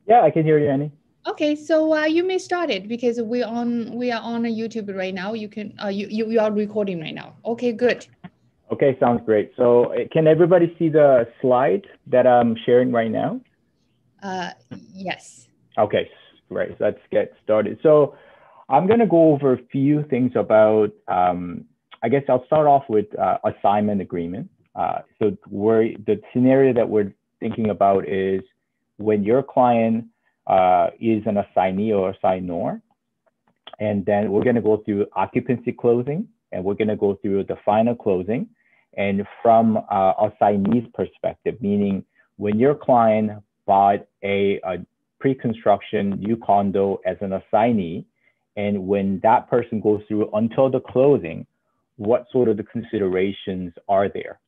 Yeah, I can hear you, Annie. Okay, so you may start it because we are on a YouTube right now. You can you are recording right now. Okay, good. Okay, sounds great. So can everybody see the slide that I'm sharing right now? Yes. Okay, great. Let's get started. So I'm going to go over a few things about, I guess I'll start off with assignment agreement. The scenario that we're thinking about is when your client is an assignee or assignor, and then we're going to go through occupancy closing, and we're going to go through the final closing. And from assignee's perspective, meaning when your client bought a pre-construction new condo as an assignee, and when that person goes through until the closing, what sort of the considerations are there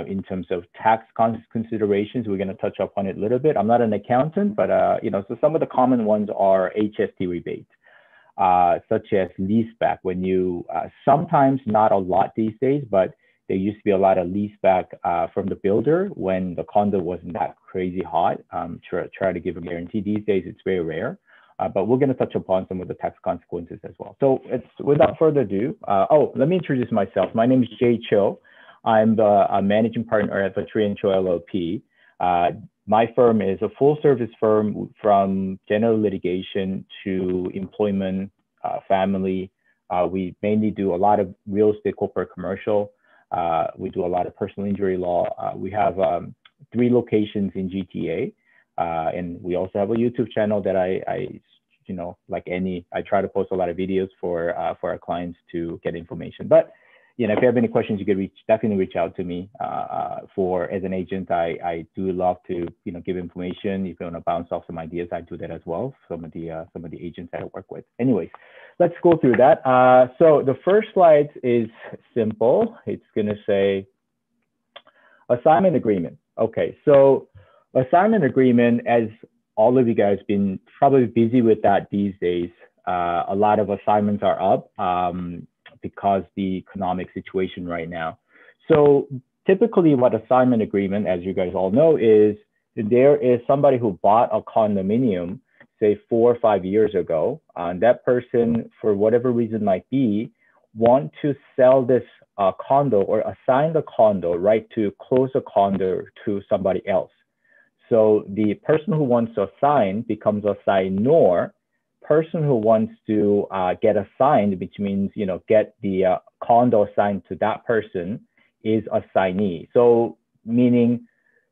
in terms of tax considerations? We're going to touch upon it a little bit. I'm not an accountant, but so some of the common ones are HST rebates. Such as leaseback, when you sometimes, not a lot these days, but there used to be a lot of leaseback from the builder when the condo wasn't that crazy hot. Try to give a guarantee. These days it's very rare, but we're going to touch upon some of the tax consequences as well. So it's without further ado. Let me introduce myself. My name is Jae Cho. I'm the managing partner at Jae Cho LLP. My firm is a full service firm from general litigation to employment, family. We mainly do a lot of real estate, corporate, commercial. We do a lot of personal injury law. We have 3 locations in GTA. And we also have a YouTube channel that I I try to post a lot of videos for our clients to get information. But if you have any questions, you could definitely reach out to me. As an agent, I do love to give information. If you want to bounce off some ideas, I do that as well. Some of the agents that I work with. Anyways, let's go through that. So the first slide is simple. It's going to say assignment agreement. Okay, so assignment agreement, as all of you guys been probably busy with that these days. A lot of assignments are up. Because the economic situation right now. So typically what assignment agreement, as you guys all know, is there is somebody who bought a condominium, say 4 or 5 years ago, and that person, for whatever reason might be, want to sell this condo or assign the condo, right, to close a condo to somebody else. So the person who wants to assign becomes assignor. Person who wants to get assigned, which means get the condo assigned to that person, is assignee. So meaning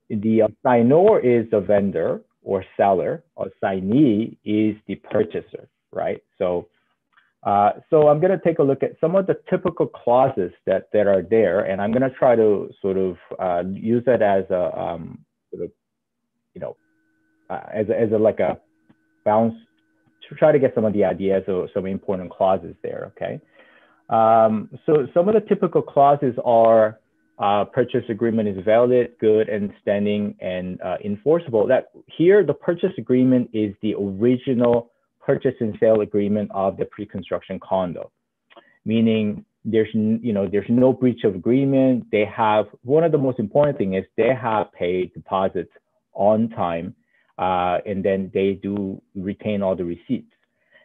the assignor is the vendor or seller, assignee is the purchaser, right? So I'm going to take a look at some of the typical clauses that are there, and I'm going to try to sort of use that as a sort of as a bounce to try to get some of the ideas or some important clauses there, okay? So some of the typical clauses are purchase agreement is valid, good, and standing and enforceable. That here, the purchase agreement is the original purchase and sale agreement of the pre-construction condo, meaning there's no breach of agreement. They have, one of the most important thing is they have paid deposits on time. And then they do retain all the receipts.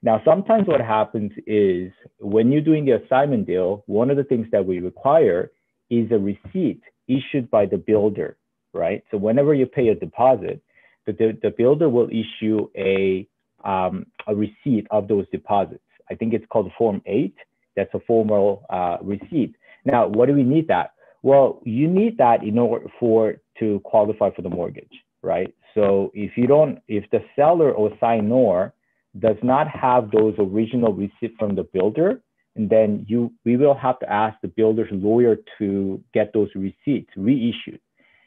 Now, sometimes what happens is when you're doing the assignment deal, one of the things that we require is a receipt issued by the builder, right? So whenever you pay a deposit, the builder will issue a receipt of those deposits. I think it's called Form 8. That's a formal receipt. Now, what do we need that? Well, you need that in order to qualify for the mortgage, right? So if the seller or assignor does not have those original receipts from the builder, and then we will have to ask the builder's lawyer to get those receipts reissued.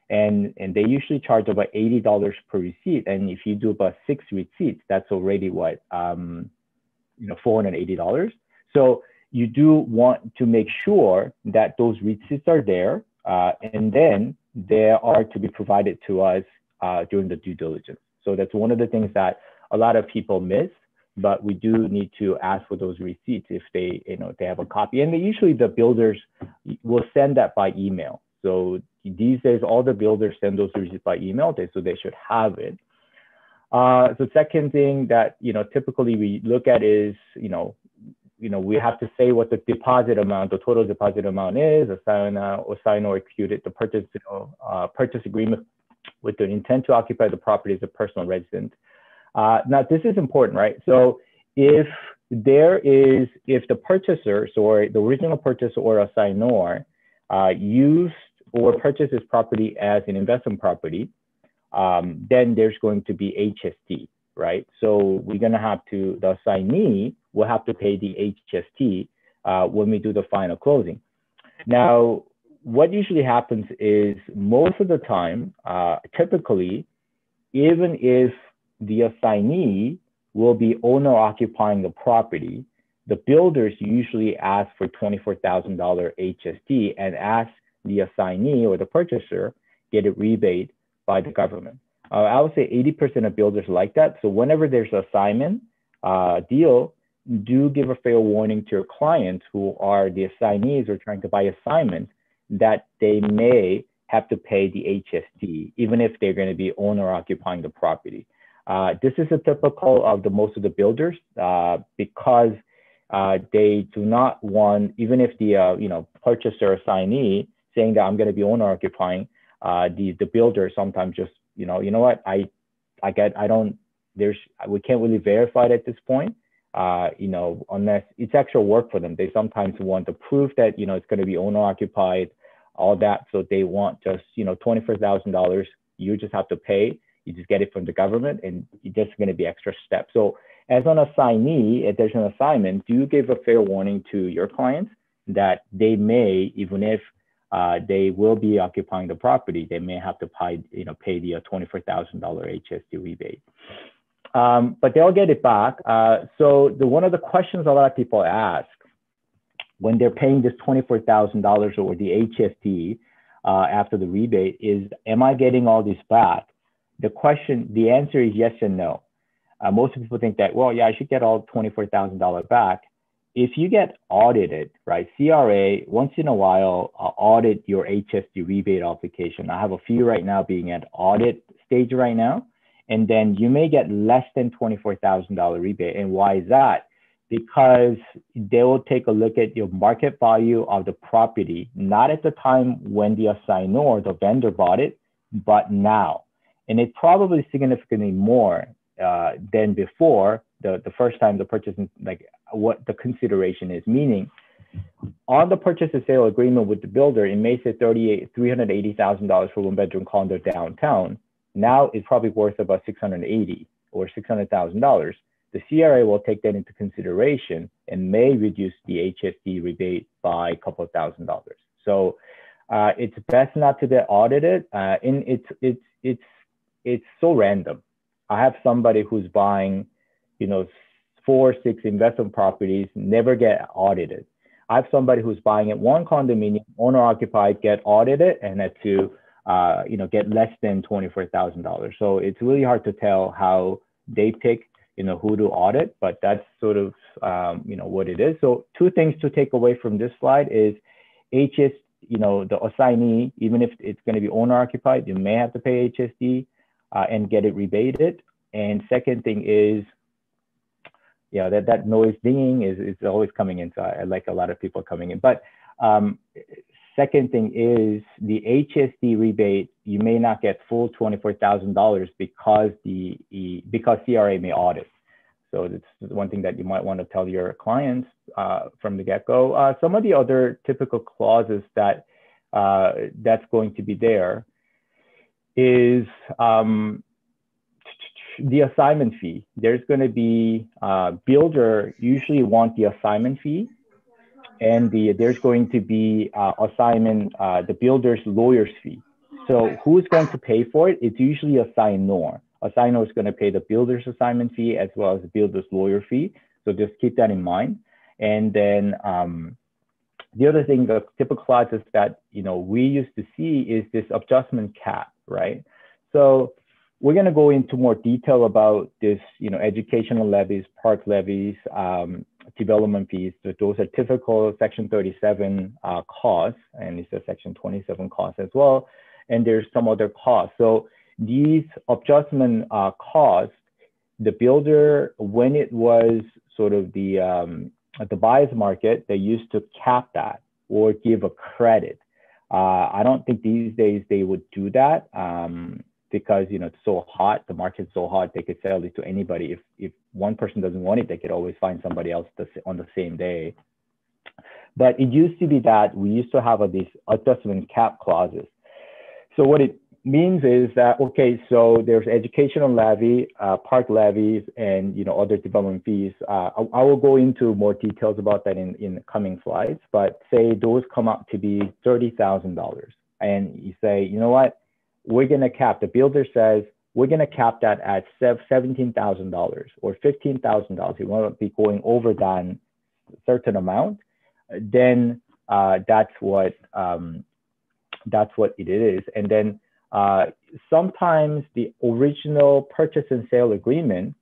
And they usually charge about $80 per receipt. And if you do about 6 receipts, that's already what, $480. So you do want to make sure that those receipts are there, and then they are to be provided to us during the due diligence. So that's one of the things that a lot of people miss, but we do need to ask for those receipts if they have a copy. And usually the builders will send that by email. So these days, all the builders send those receipts by email, so they should have it. So second thing that, typically we look at is, we have to say what the deposit amount, the total deposit amount is, sign or execute the purchase agreement with the intent to occupy the property as a personal residence. Now, this is important, right? So if the purchaser, so the original purchaser or assignor used or purchased this property as an investment property, then there's going to be HST, right? So we're going to have to, the assignee will have to pay the HST when we do the final closing. Now, what usually happens is most of the time, typically, even if the assignee will be owner occupying the property, the builders usually ask for $24,000 HST and ask the assignee or the purchaser get a rebate by the government. I would say 80% of builders like that. So whenever there's an assignment deal, do give a fair warning to your clients who are the assignees or trying to buy assignments that they may have to pay the HST, even if they're going to be owner occupying the property. This is a typical of most of the builders because they do not want, even if the purchaser assignee saying that I'm going to be owner occupying, the builder sometimes just you know what we can't really verify it at this point. Unless it's extra work for them. They sometimes want the proof that it's going to be owner occupied, all that. So they want just $24,000. You just have to pay. You just get it from the government, and it's just going to be extra steps. So as an assignee, if there's an assignment, do give a fair warning to your clients that they may, even if they will be occupying the property, they may have to pay the $24,000 HST rebate. But they'll get it back. So one of the questions a lot of people ask when they're paying this $24,000 or the HST after the rebate is, am I getting all this back? The answer is yes and no. Most people think that, well, yeah, I should get all $24,000 back. If you get audited, right, CRA once in a while audit your HST rebate application. I have a few right now being at audit stage right now. And then you may get less than $24,000 rebate. And why is that? Because they will take a look at your market value of the property, not at the time when the assignor, the vendor bought it, but now. And it's probably significantly more than before the first time the purchase, like what the consideration is. Meaning, on the purchase and sale agreement with the builder, it may say $380,000 for one bedroom condo downtown. Now it's probably worth about $680,000 or $600,000. The CRA will take that into consideration and may reduce the HST rebate by a couple of $1,000s. So it's best not to get audited. And it's so random. I have somebody who's buying, 4 or 6 investment properties, never get audited. I have somebody who's buying at one condominium, owner occupied, get audited, and had to get less than $24,000. So it's really hard to tell how they pick, who to audit, but that's sort of, what it is. So 2 things to take away from this slide is the assignee, even if it's going to be owner occupied, you may have to pay HST and get it rebated. And second thing is, that noise dinging is always coming in. So I like a lot of people coming in, but second thing is the HST rebate, you may not get full $24,000 because CRA may audit. So that's one thing that you might want to tell your clients from the get-go. Some of the other typical clauses that that's going to be there is the assignment fee. There's going to be builder usually want the assignment fee. And there's going to be the builder's lawyer's fee. So who's going to pay for it? It's usually assignor. Assignor is going to pay the builder's assignment fee as well as the builder's lawyer fee. So just keep that in mind. And then the other thing, the typical clauses that we used to see is this adjustment cap, right? So we're going to go into more detail about this, educational levies, park levies, development fees. Those are typical Section 37 costs, and it's a Section 27 cost as well. And there's some other costs. So these adjustment costs the builder, when it was sort of the buyer's market, they used to cap that or give a credit. I don't think these days they would do that because, you know, it's so hot, the market's so hot, they could sell it to anybody. If one person doesn't want it, they could always find somebody else on the same day. But it used to be that we used to have these adjustment cap clauses. So what it means is that, okay, so there's educational levy, park levies, and, you know, other development fees. I will go into more details about that in the coming slides, but say those come out to be $30,000. And you say, you know what, we're gonna cap, the builder says, we're gonna cap that at $17,000 or $15,000. You wanna be going over than a certain amount, then that's what it is. And then sometimes the original purchase and sale agreement,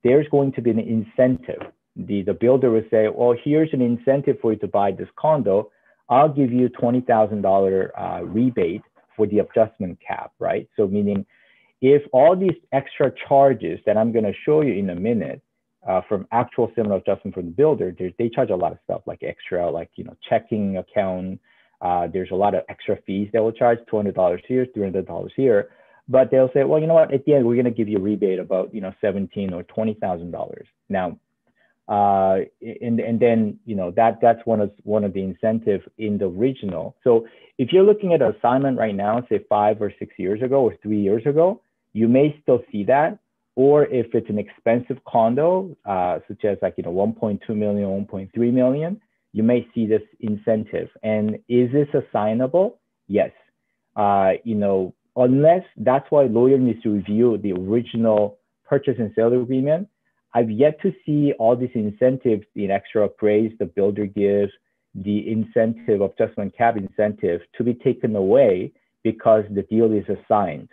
there's going to be an incentive. The builder will say, well, here's an incentive for you to buy this condo. I'll give you $20,000 rebate for the adjustment cap, right? So meaning if all these extra charges that I'm gonna show you in a minute from actual similar adjustment from the builder, they charge a lot of stuff like extra, like, you know, checking account. There's a lot of extra fees that will charge, $200 here, $300 here, but they'll say, well, you know what, at the end, we're going to give you a rebate about, you know, $17,000 or $20,000. Now, and then, you know, that's one of the incentives in the original. So if you're looking at an assignment right now, say 5 or 6 years ago or 3 years ago, you may still see that. Or if it's an expensive condo, such as like, you know, 1.2 million, 1.3 million, you may see this incentive. And is this assignable? Yes. You know, unless, that's why lawyer needs to review the original purchase and sale agreement. I've yet to see all these incentives, the extra appraise the builder gives, the incentive of adjustment cap incentive to be taken away because the deal is assigned.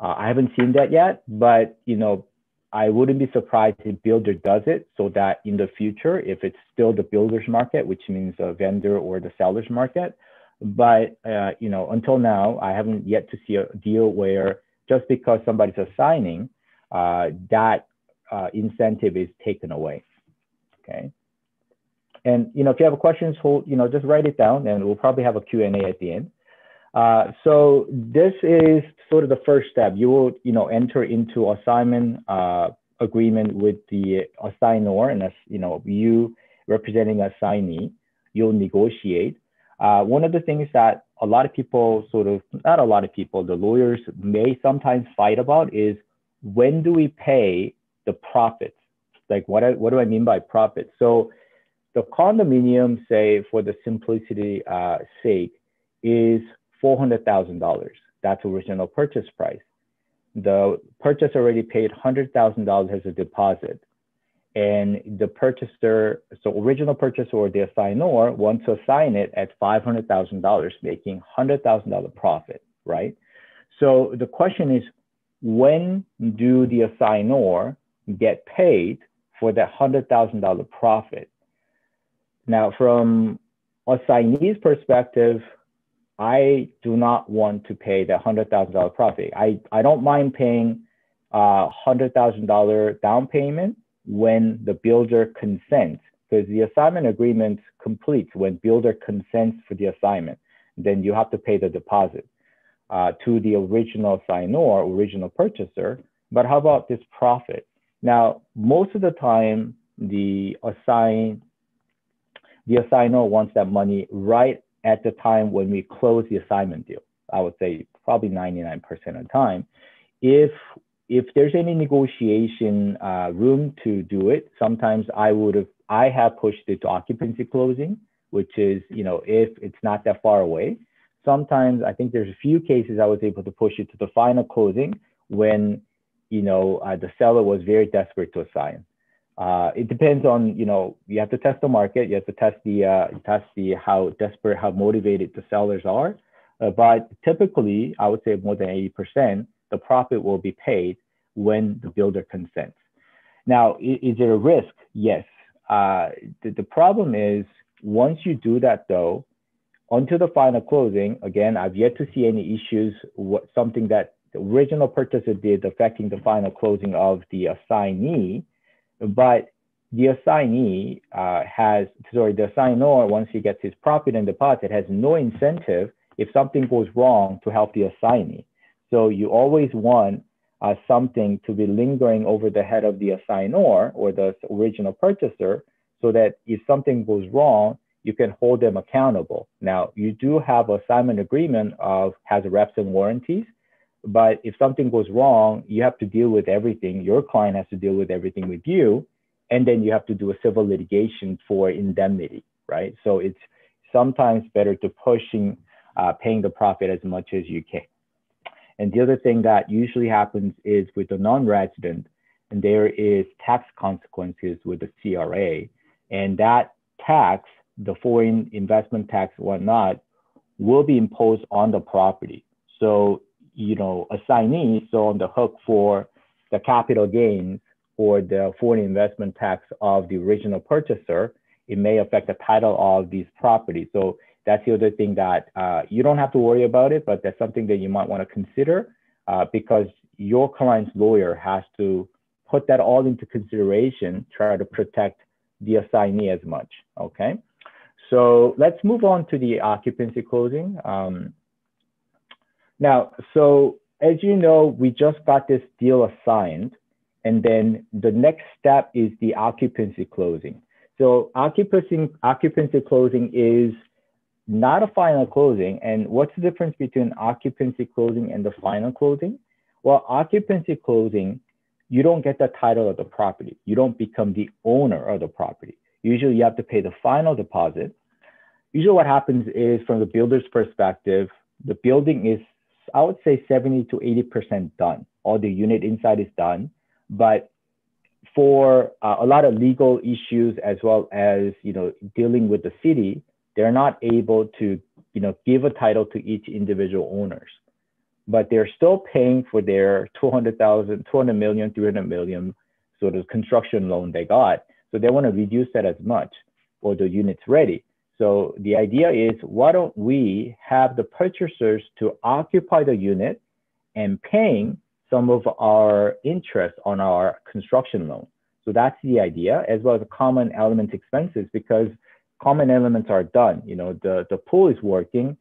I haven't seen that yet, but, you know, I wouldn't be surprised if builder does it so that in the future, if it's still the builder's market, which means a vendor or the seller's market. But, you know, until now, I haven't yet to see a deal where just because somebody's assigning, that incentive is taken away, okay? And, you know, if you have questions, you know, just write it down and we'll probably have a Q&A at the end. So this is sort of the first step. You will, you know, enter into assignment agreement with the assignor, and as you know, you representing assignee, you'll negotiate. One of the things that a lot of people not a lot of people, the lawyers may sometimes fight about is, when do we pay the profits? Like what do I mean by profit? So the condominium, say for the simplicity sake, is $400,000. That's original purchase price. The purchaser already paid $100,000 as a deposit. And the purchaser, so original purchaser or the assignor wants to assign it at $500,000, making $100,000 profit, right? So the question is, when do the assignor get paid for that $100,000 profit? Now, from assignee's perspective, I do not want to pay the $100,000 profit. I don't mind paying $100,000 down payment when the builder consents, because the assignment agreement completes when builder consents for the assignment. Then you have to pay the deposit to the original assignor, original purchaser. But how about this profit? Now, most of the time, the assignor wants that money right at the time when we close the assignment deal. I would say probably 99% of the time. If there's any negotiation room to do it, sometimes I have pushed it to occupancy closing, which is, you know, if it's not that far away. Sometimes I think there's a few cases I was able to push it to the final closing when, you know, the seller was very desperate to assign. It depends on, you know, you have to test the market, you have to test the how desperate, how motivated the sellers are. But typically, I would say more than 80%, the profit will be paid when the builder consents. Now, is there a risk? Yes. The problem is, once you do that though, onto the final closing, again, I've yet to see any issues, something that the original purchaser did affecting the final closing of the assignee, but the assignee the assignor, once he gets his profit and deposit, has no incentive if something goes wrong to help the assignee. So you always want something to be lingering over the head of the assignor or the original purchaser, so that if something goes wrong, you can hold them accountable. Now, you do have assignment agreement has reps and warranties, but if something goes wrong, you have to deal with everything. Your client has to deal with everything with you, and then you have to do a civil litigation for indemnity, right? So it's sometimes better to pushing paying the profit as much as you can. And the other thing that usually happens is with the non-resident, and there is tax consequences with the CRA, and that tax, the foreign investment tax, whatnot, will be imposed on the property. So, assignees are on the hook for the capital gains or the foreign investment tax of the original purchaser. It may affect the title of these properties. So that's the other thing that you don't have to worry about it, but that's something that you might want to consider because your client's lawyer has to put that all into consideration, try to protect the assignee as much, okay? So let's move on to the occupancy closing. Now, so as you know, we just got this deal assigned, and then the next step is the occupancy closing. So occupancy closing is not a final closing. And what's the difference between occupancy closing and the final closing? Well, occupancy closing, you don't get the title of the property. You don't become the owner of the property. Usually you have to pay the final deposit. Usually what happens is, from the builder's perspective, the building is, I would say, 70 to 80% done. All the unit inside is done. But for a lot of legal issues, as well as dealing with the city, they're not able to give a title to each individual owners, but they're still paying for their 200 million, 300 million sort of construction loan they got. So they want to reduce that as much, or the unit's ready. So the idea is, why don't we have the purchasers to occupy the unit and paying some of our interest on our construction loan? So that's the idea, as well as the common element expenses, because common elements are done. The pool is working,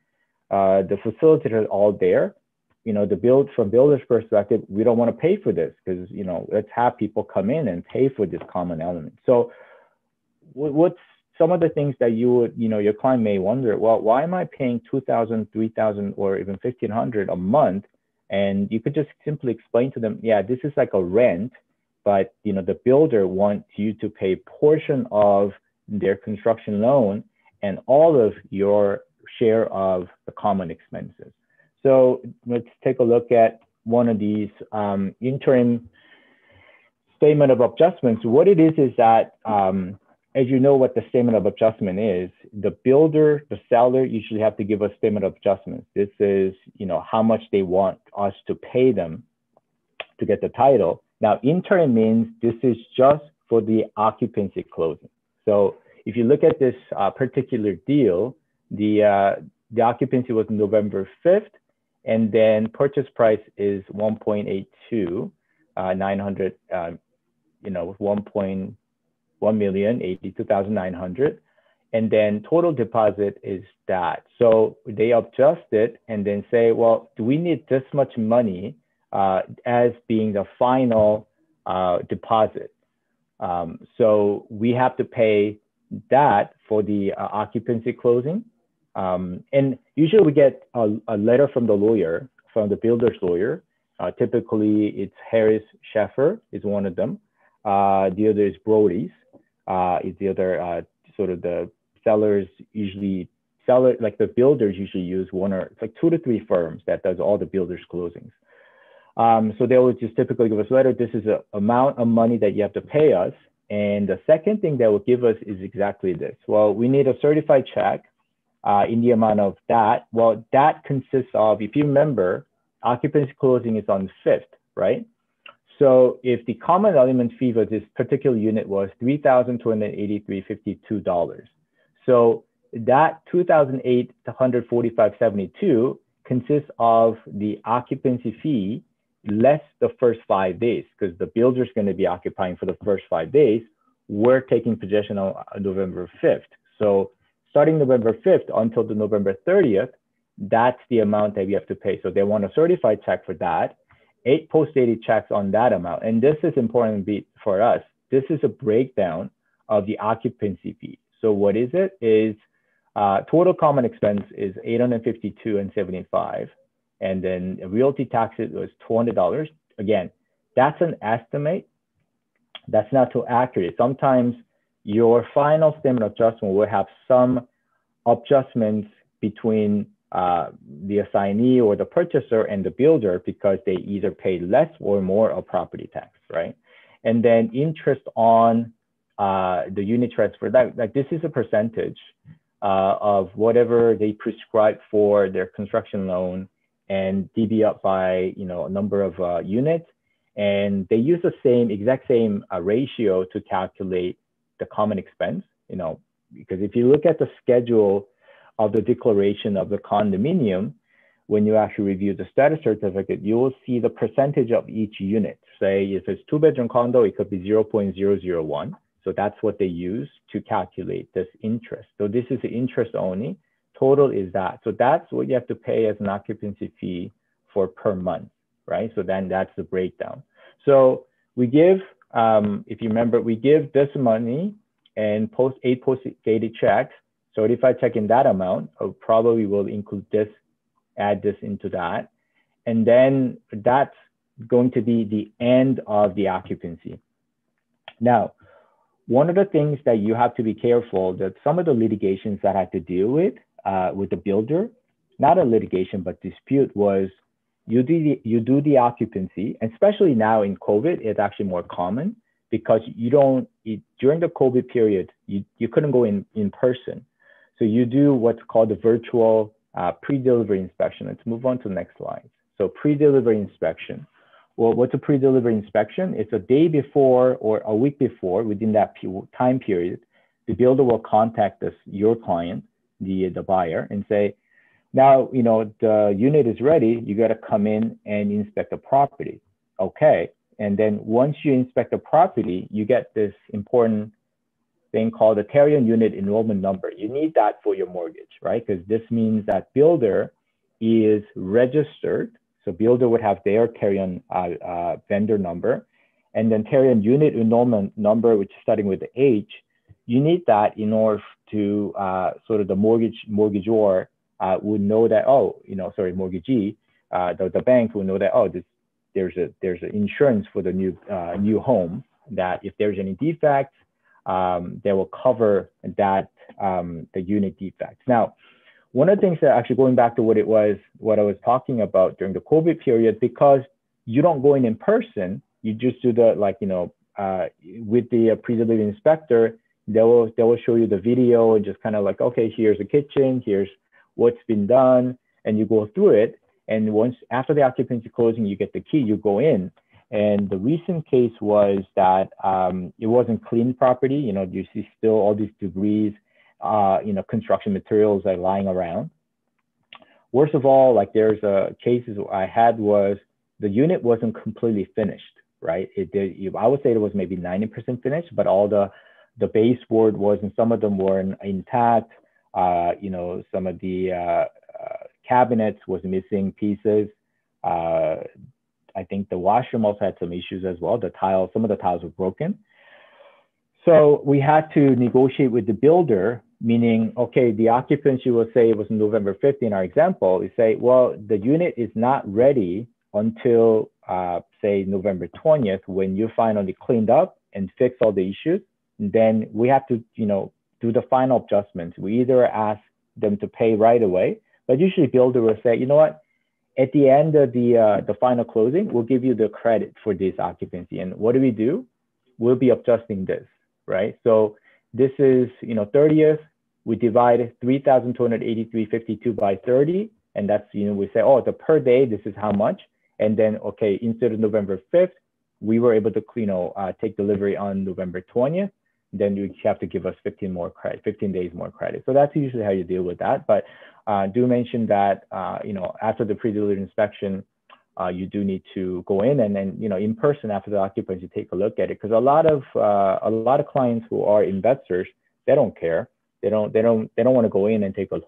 the facilitators are all there. From builder's perspective, we don't want to pay for this because, let's have people come in and pay for this common element. So what's some of the things that you would, your client may wonder, well, why am I paying $2,000, $3,000, or even $1,500 a month? And you could just simply explain to them, yeah, this is like a rent, but the builder wants you to pay a portion of their construction loan and all of your share of the common expenses. So let's take a look at one of these interim statement of adjustments. What it is that, as you know what the statement of adjustment is, the builder, the seller usually have to give a statement of adjustment. This is, how much they want us to pay them to get the title. Now, interim means this is just for the occupancy closing. So if you look at this particular deal, the occupancy was November 5th, and then purchase price is 1.82, 900, 1,182,900, and then total deposit is that. So they adjust it and then say, well, do we need this much money as being the final deposit? So we have to pay that for the occupancy closing. And usually we get a letter from the lawyer, from the builder's lawyer. Typically it's Harris Sheffer is one of them. The other is Brody's. Is the other sort of the sellers usually, like the builders usually use it's like 2 to 3 firms that does all the builders closings. So they will just typically give us a letter. This is the amount of money that you have to pay us. And the second thing they will give us is exactly this. Well, we need a certified check in the amount of that. Well, that consists of, if you remember, occupancy closing is on the 5th, right? So if the common element fee for this particular unit was $3,283.52, so that $2,845.72 consists of the occupancy fee less the first 5 days, because the builder is going to be occupying for the first 5 days. We're taking possession on November 5th. So starting November 5th until the November 30th, that's the amount that we have to pay. So they want a certified check for that, 8 post-dated checks on that amount. And this is important for us. This is a breakdown of the occupancy fee. So what is it? Is total common expense is $852.75, and then realty taxes was $200. Again, that's an estimate. That's not too accurate. Sometimes your final statement adjustment will have some adjustments between the assignee or the purchaser and the builder because they either pay less or more of property tax, right? And then interest on the unit transfer, like this is a percentage of whatever they prescribe for their construction loan and divvy up by, you know, a number of units. And they use the exact same ratio to calculate the common expense, you know, because if you look at the schedule of the declaration of the condominium, when you actually review the status certificate, you will see the percentage of each unit. Say if it's 2-bedroom condo, it could be 0.001. So that's what they use to calculate this interest. So this is the interest only. Total is that. So that's what you have to pay as an occupancy fee for per month, right? So then that's the breakdown. So we give, if you remember, we give this money and 8 post-dated checks, certified check in that amount. Probably will include this, add this into that. And then that's going to be the end of the occupancy. Now, one of the things that you have to be careful that some of the litigations that I had to deal with the builder, not a litigation, but dispute, was you do the occupancy, and especially now in COVID, it's actually more common because during the COVID period, you couldn't go in person. So you do what's called the virtual pre-delivery inspection. Let's move on to the next slide. So pre-delivery inspection. Well, what's a pre-delivery inspection? It's a day before or a week before, within that time period, the builder will contact your client, the buyer, and say, now, you know, the unit is ready. You got to come in and inspect the property. Okay. And then once you inspect the property, you get this important thing called the Tarion Unit Enrollment Number. You need that for your mortgage, right? Because this means that builder is registered. So builder would have their Tarion vendor number, and then Tarion Unit Enrollment Number, which is starting with the H. You need that in order to sort of the mortgagor would know that, oh, you know, sorry, mortgagee, the bank will know that, oh, there's an insurance for the new home, that if there's any defects, they will cover that the unit defects. Now, one of the things that actually going back to what I was talking about during the COVID period, because you don't go in person, you just do the, like, you know, with the pre-delivery inspector, they will show you the video and just kind of like, okay, here's the kitchen, here's what's been done, and you go through it. And once after the occupancy closing, you get the key, you go in. And the recent case was that it wasn't clean property. You know, you see still all these debris, you know, construction materials are lying around. Worst of all, like there's cases I had was the unit wasn't completely finished, right? I would say it was maybe 90% finished, but all the baseboard wasn't, some of them weren't intact. You know, some of the cabinets was missing pieces. I think the washroom also had some issues as well. Some of the tiles were broken. So we had to negotiate with the builder, meaning, okay, the occupancy will say it was November 5th in our example. We say, well, the unit is not ready until, say, November 20th, when you finally cleaned up and fixed all the issues. And then we have to, you know, do the final adjustments. We either ask them to pay right away, but usually builder will say, you know what, at the end of the final closing, we'll give you the credit for this occupancy. And what do? We'll be adjusting this, right? So this is, you know, 30th, we divide 3,283.52 by 30. And that's, you know, we say, oh, the per day, this is how much. And then, okay, instead of November 5th, we were able to, you know, take delivery on November 20th. then you have to give us 15 days more credit. So that's usually how you deal with that. But do mention that, after the pre-delivery inspection, you do need to go in and then, in person after the occupancy, take a look at it. Because a lot of clients who are investors, they don't care. They don't want to go in and take a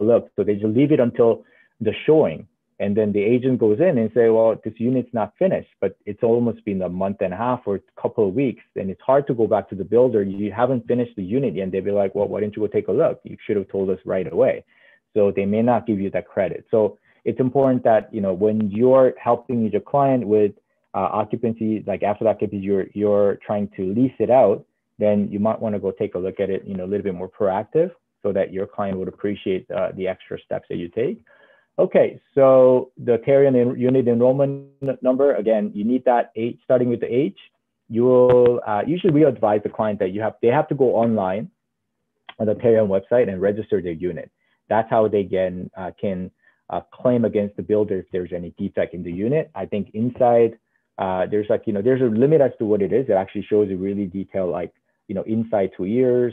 look. So they just leave it until the showing. And then the agent goes in and say, well, this unit's not finished, but it's almost been a month and a half or a couple of weeks. And it's hard to go back to the builder. You haven't finished the unit yet. And they'll be like, well, why didn't you go take a look? You should have told us right away. So they may not give you that credit. So it's important that, when you're helping your client with occupancy, like after the occupancy, you're trying to lease it out, then you might want to go take a look at it, a little bit more proactive so that your client would appreciate the extra steps that you take. Okay, so the Tarion unit enrollment number, again, you need that H, starting with the H. You will, usually we advise the client that they have to go online on the Tarion website and register their unit. That's how they can claim against the builder if there's any defect in the unit. I think inside, there's there's a limit as to what it is. It actually shows a really detailed, inside 2 years,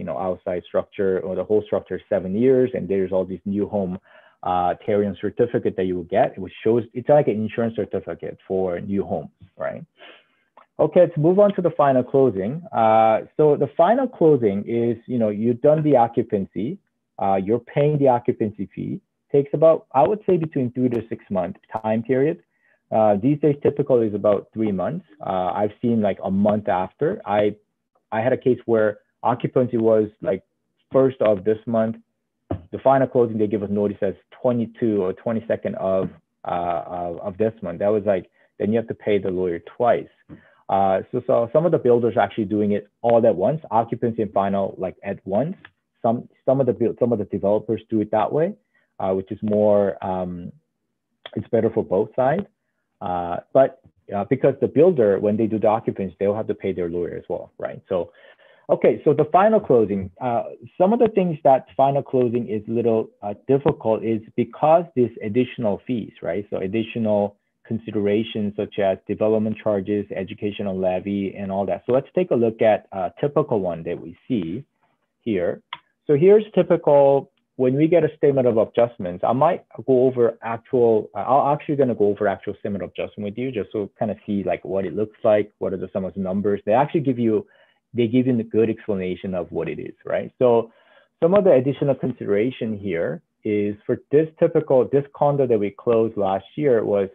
outside structure, or the whole structure is 7 years, and there's all these new home Tarion certificate that you will get, which shows it's like an insurance certificate for new homes, right? Okay, let's move on to the final closing. So the final closing is, you've done the occupancy, you're paying the occupancy fee. Takes about, I would say, between 3 to 6 month time period. These days, typical is about 3 months. I've seen like a month after. I had a case where occupancy was like 1st of this month. The final closing, they give us notice as 22 or 22nd of this month. That was like, then you have to pay the lawyer twice. So some of the builders are actually doing it all at once, occupancy and final like at once. Some of the developers do it that way, which is more, it's better for both sides. But because the builder, when they do the occupancy, they'll have to pay their lawyer as well, right? So, okay, so the final closing, some of the things that final closing is a little difficult is because there's additional fees, right? So additional considerations such as development charges, educational levy, and all that. So let's take a look at a typical one that we see here. So here's typical. When we get a statement of adjustments, I might go over I'm actually going to go over actual statement of adjustment with you, just so kind of see like what it looks like, what are some of the numbers. They give you a good explanation of what it is, right? So some of the additional consideration here is for this condo that we closed last year was,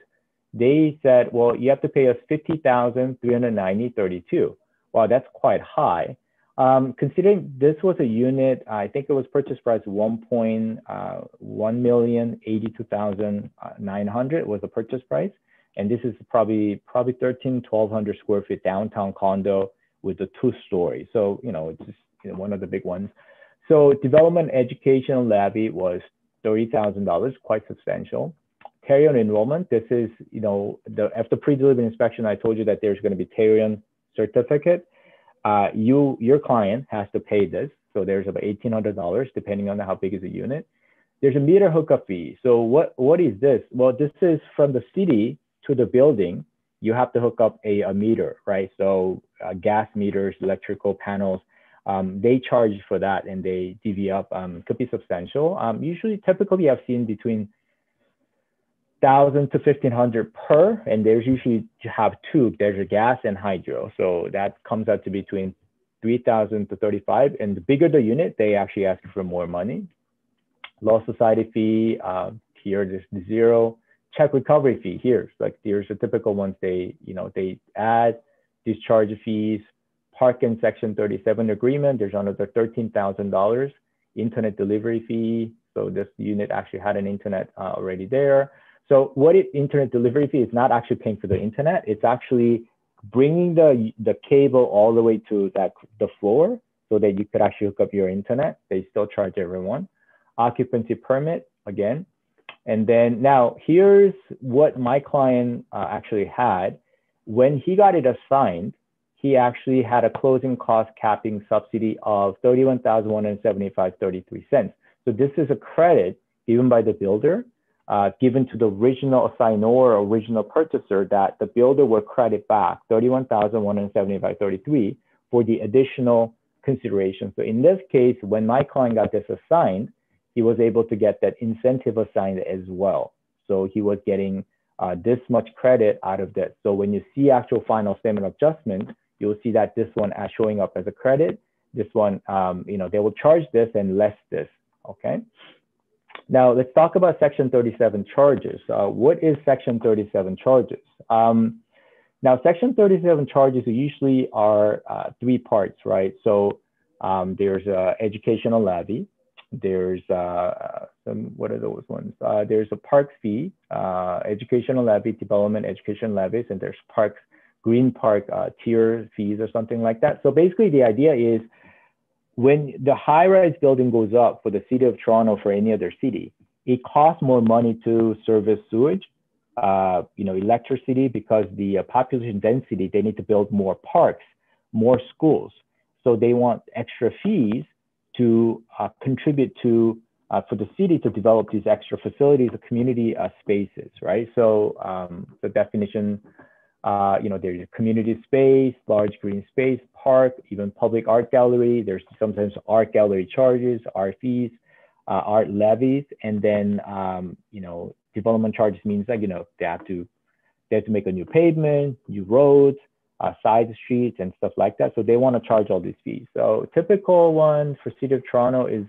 they said, well, you have to pay us $50,390.32. Wow, that's quite high. Considering this was a unit, I think it was purchase price $1,082,900 was the purchase price. And this is probably 1,300-1,200 square feet downtown condo with a 2-story. So, it's just one of the big ones. So development educational levy was $30,000, quite substantial. Tarion enrollment, this is, after pre-delivery inspection, I told you that there's going to be Tarion certificate. Your client has to pay this. So there's about $1,800, depending on how big is the unit. There's a meter hookup fee. So what is this? Well, this is from the city to the building. You have to hook up a meter, right? So gas meters, electrical panels, they charge for that and they divvy up, could be substantial. Typically I've seen between 1,000 to 1,500 per, and there's usually you have two. There's a gas and hydro, so that comes out to between 3,000 to 35. And the bigger the unit, they actually ask for more money. Law society fee here, there's the zero. Check recovery fee here, like there's a typical ones. They add discharge fees, park in section 37 agreement. There's another $13,000. Internet delivery fee. So this unit actually had an internet already there. So internet delivery fee is not actually paying for the internet. It's actually bringing the cable all the way to the floor so that you could actually hook up your internet. They still charge everyone. Occupancy permit, again. And then now here's what my client actually had. When he got it assigned, he actually had a closing cost capping subsidy of $31,175.33. So this is a credit given by the builder, given to the original assignor or original purchaser, that the builder will credit back $31,175.33 for the additional consideration. So in this case, when my client got this assigned, he was able to get that incentive assigned as well. So he was getting this much credit out of this. So when you see actual final statement adjustment, you'll see that this one as showing up as a credit. This one, they will charge this and less this, okay? Now let's talk about Section 37 charges. What is Section 37 charges? Now Section 37 charges usually are three parts, right? So there's educational levy, there's what are those ones? There's a park fee, educational levy, development education levies, and there's parks, green park tier fees or something like that. So basically the idea is when the high-rise building goes up for the city of Toronto, for any other city, it costs more money to service sewage, electricity, because the population density, they need to build more parks, more schools. So they want extra fees to contribute to, for the city to develop these extra facilities, the community spaces, right? So the definition, there's a community space, large green space, park, even public art gallery. There's sometimes art gallery charges, art fees, art levies, and then, development charges means that, they have to make a new pavement, new roads, side streets and stuff like that. So they want to charge all these fees. So typical one for City of Toronto is,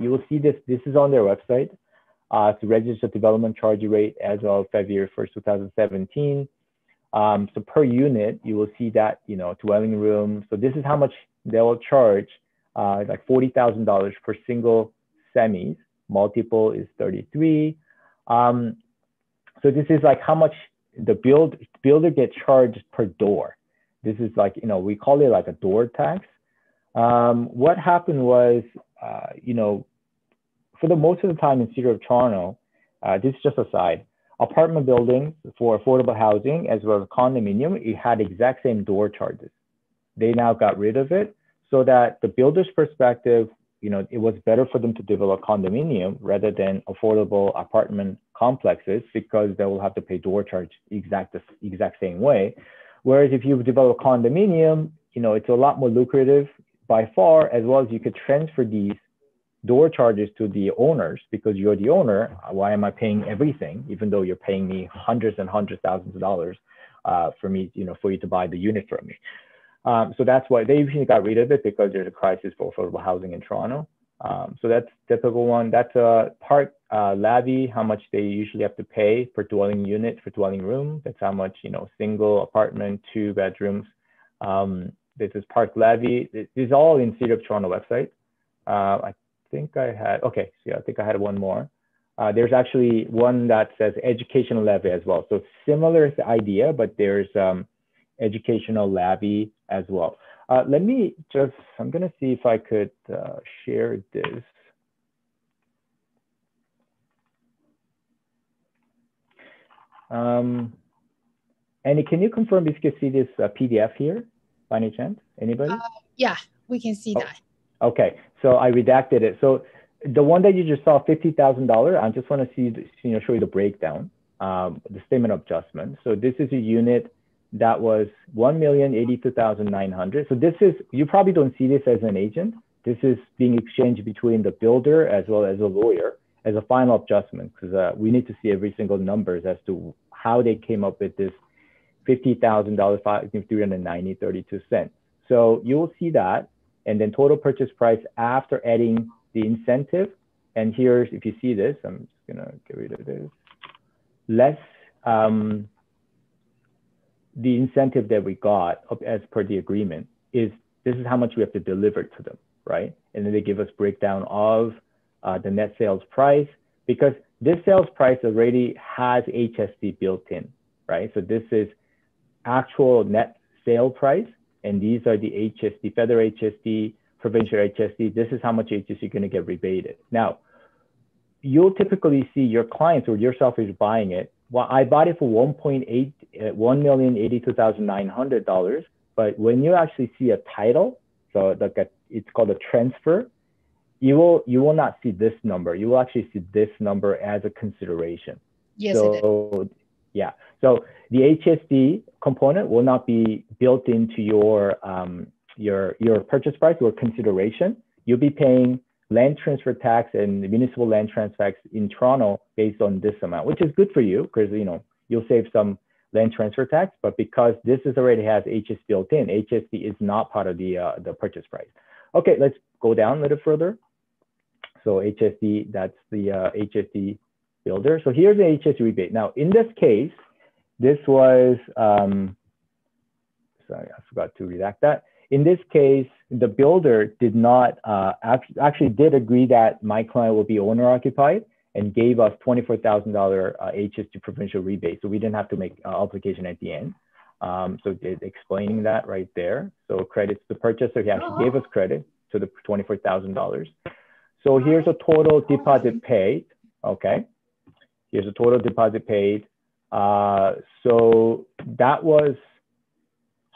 you will see this is on their website. It's registered development charge rate as of February 1st, 2017. So per unit, you will see that, dwelling room. So this is how much they will charge, like $40,000 per single semis. Multiple is 33. So this is like how much the builder gets charged per door. This is like, we call it like a door tax. What happened was, for the most of the time in City of Toronto, this is just a side, apartment buildings for affordable housing as well as condominium, it had exact same door charges. They now got rid of it so that the builder's perspective, it was better for them to develop condominium rather than affordable apartment complexes, because they will have to pay door charge exact same way. Whereas if you develop condominium, it's a lot more lucrative by far, as well as you could transfer these door charges to the owners, because you're the owner. Why am I paying everything, even though you're paying me hundreds and hundreds of thousands of dollars for me, for you to buy the unit from me? So that's why they usually got rid of it, because there's a crisis for affordable housing in Toronto. So that's typical one. That's a park levy, how much they usually have to pay per dwelling unit, for dwelling room. That's how much, single apartment, 2 bedrooms. This is park levy. This is all in City of Toronto website. I think I had one more. There's actually one that says educational levy as well. So similar idea, but there's educational levy as well. I'm gonna see if I could share this. Annie, can you confirm if you can see this PDF here by any chance? Anybody? Yeah, we can see that. Okay, so I redacted it. So the one that you just saw, $50,000, I just want to show you the breakdown, the statement of adjustment. So this is a unit that was $1,082,900. So this is, you probably don't see this as an agent. This is being exchanged between the builder as well as a lawyer as a final adjustment, because we need to see every single numbers as to how they came up with this $50,000, $390.32. So you will see that, and then total purchase price after adding the incentive. And here's, if you see this, I'm just gonna get rid of this. Less the incentive that we got as per the agreement is, this is how much we have to deliver to them, right? And then they give us breakdown of the net sales price, because this sales price already has HST built in, right? So this is actual net sale price, and these are the HST, federal HST, provincial HST. This is how much HST you're going to get rebated. Now, you'll typically see your clients or yourself is buying it. Well, I bought it for $1,082,900, but when you actually see a title, so it's called a transfer, you will not see this number. You will actually see this number as a consideration. Yes, so yeah, so the HST component will not be built into your your purchase price or consideration, you'll be paying land transfer tax and municipal land transfer tax in Toronto based on this amount, which is good for you because you'll save some land transfer tax. But because this is already has HS built in, HST is not part of the purchase price. Okay, let's go down a little further. So HST, that's the HST builder. So here's the HS rebate. Now in this case, this was sorry, I forgot to redact that. In this case, the builder did not actually did agree that my client will be owner occupied and gave us $24,000 HST provincial rebate. So we didn't have to make application at the end. So explaining that right there. So credits the purchaser, he actually gave us credit to the $24,000. So here's a total deposit paid. Okay, here's a total deposit paid. So that was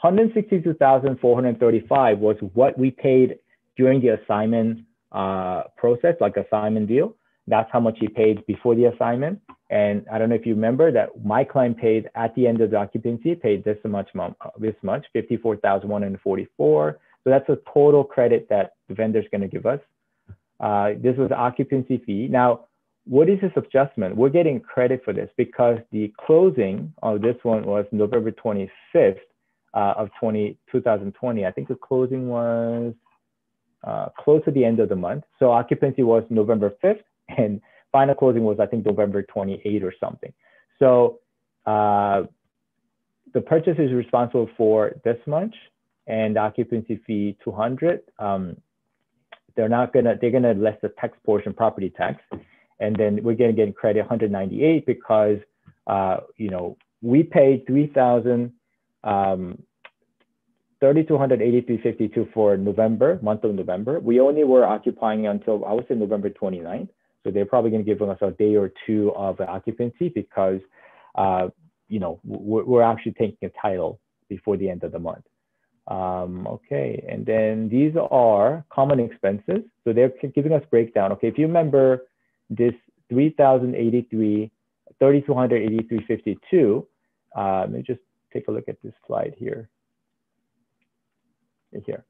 $162,435 was what we paid during the assignment process, like assignment deal. That's how much he paid before the assignment. And I don't know if you remember that my client paid at the end of the occupancy, paid this much, $54,144. So that's a total credit that the vendor is going to give us. This was the occupancy fee. Now, what is this adjustment? We're getting credit for this because the closing of this one was November 25th of 2020. I think the closing was close to the end of the month. So occupancy was November 5th and final closing was, I think, November 28th or something. So the purchase is responsible for this much and the occupancy fee 200. They're gonna less the tax portion, property tax. And then we're gonna get credit 198 because we paid $3,283.52 for November, month of November. We only were occupying until, I would say, November 29th. So they're probably going to give us a day or two of occupancy because, we're actually taking a title before the end of the month. Okay, and then these are common expenses. So they're giving us breakdown. Okay, if you remember this $3,283.52, let me just take a look at this slide here. Here.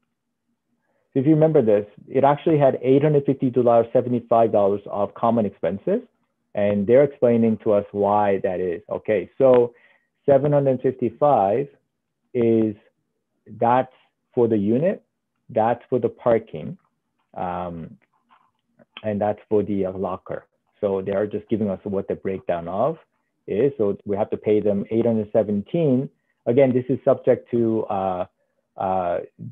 So if you remember this, it actually had $852.75 of common expenses, and they're explaining to us why that is. Okay, so $755 that's for the unit, that's for the parking, and that's for the locker. So they are just giving us what the breakdown of is. So we have to pay them $817. Again, this is subject to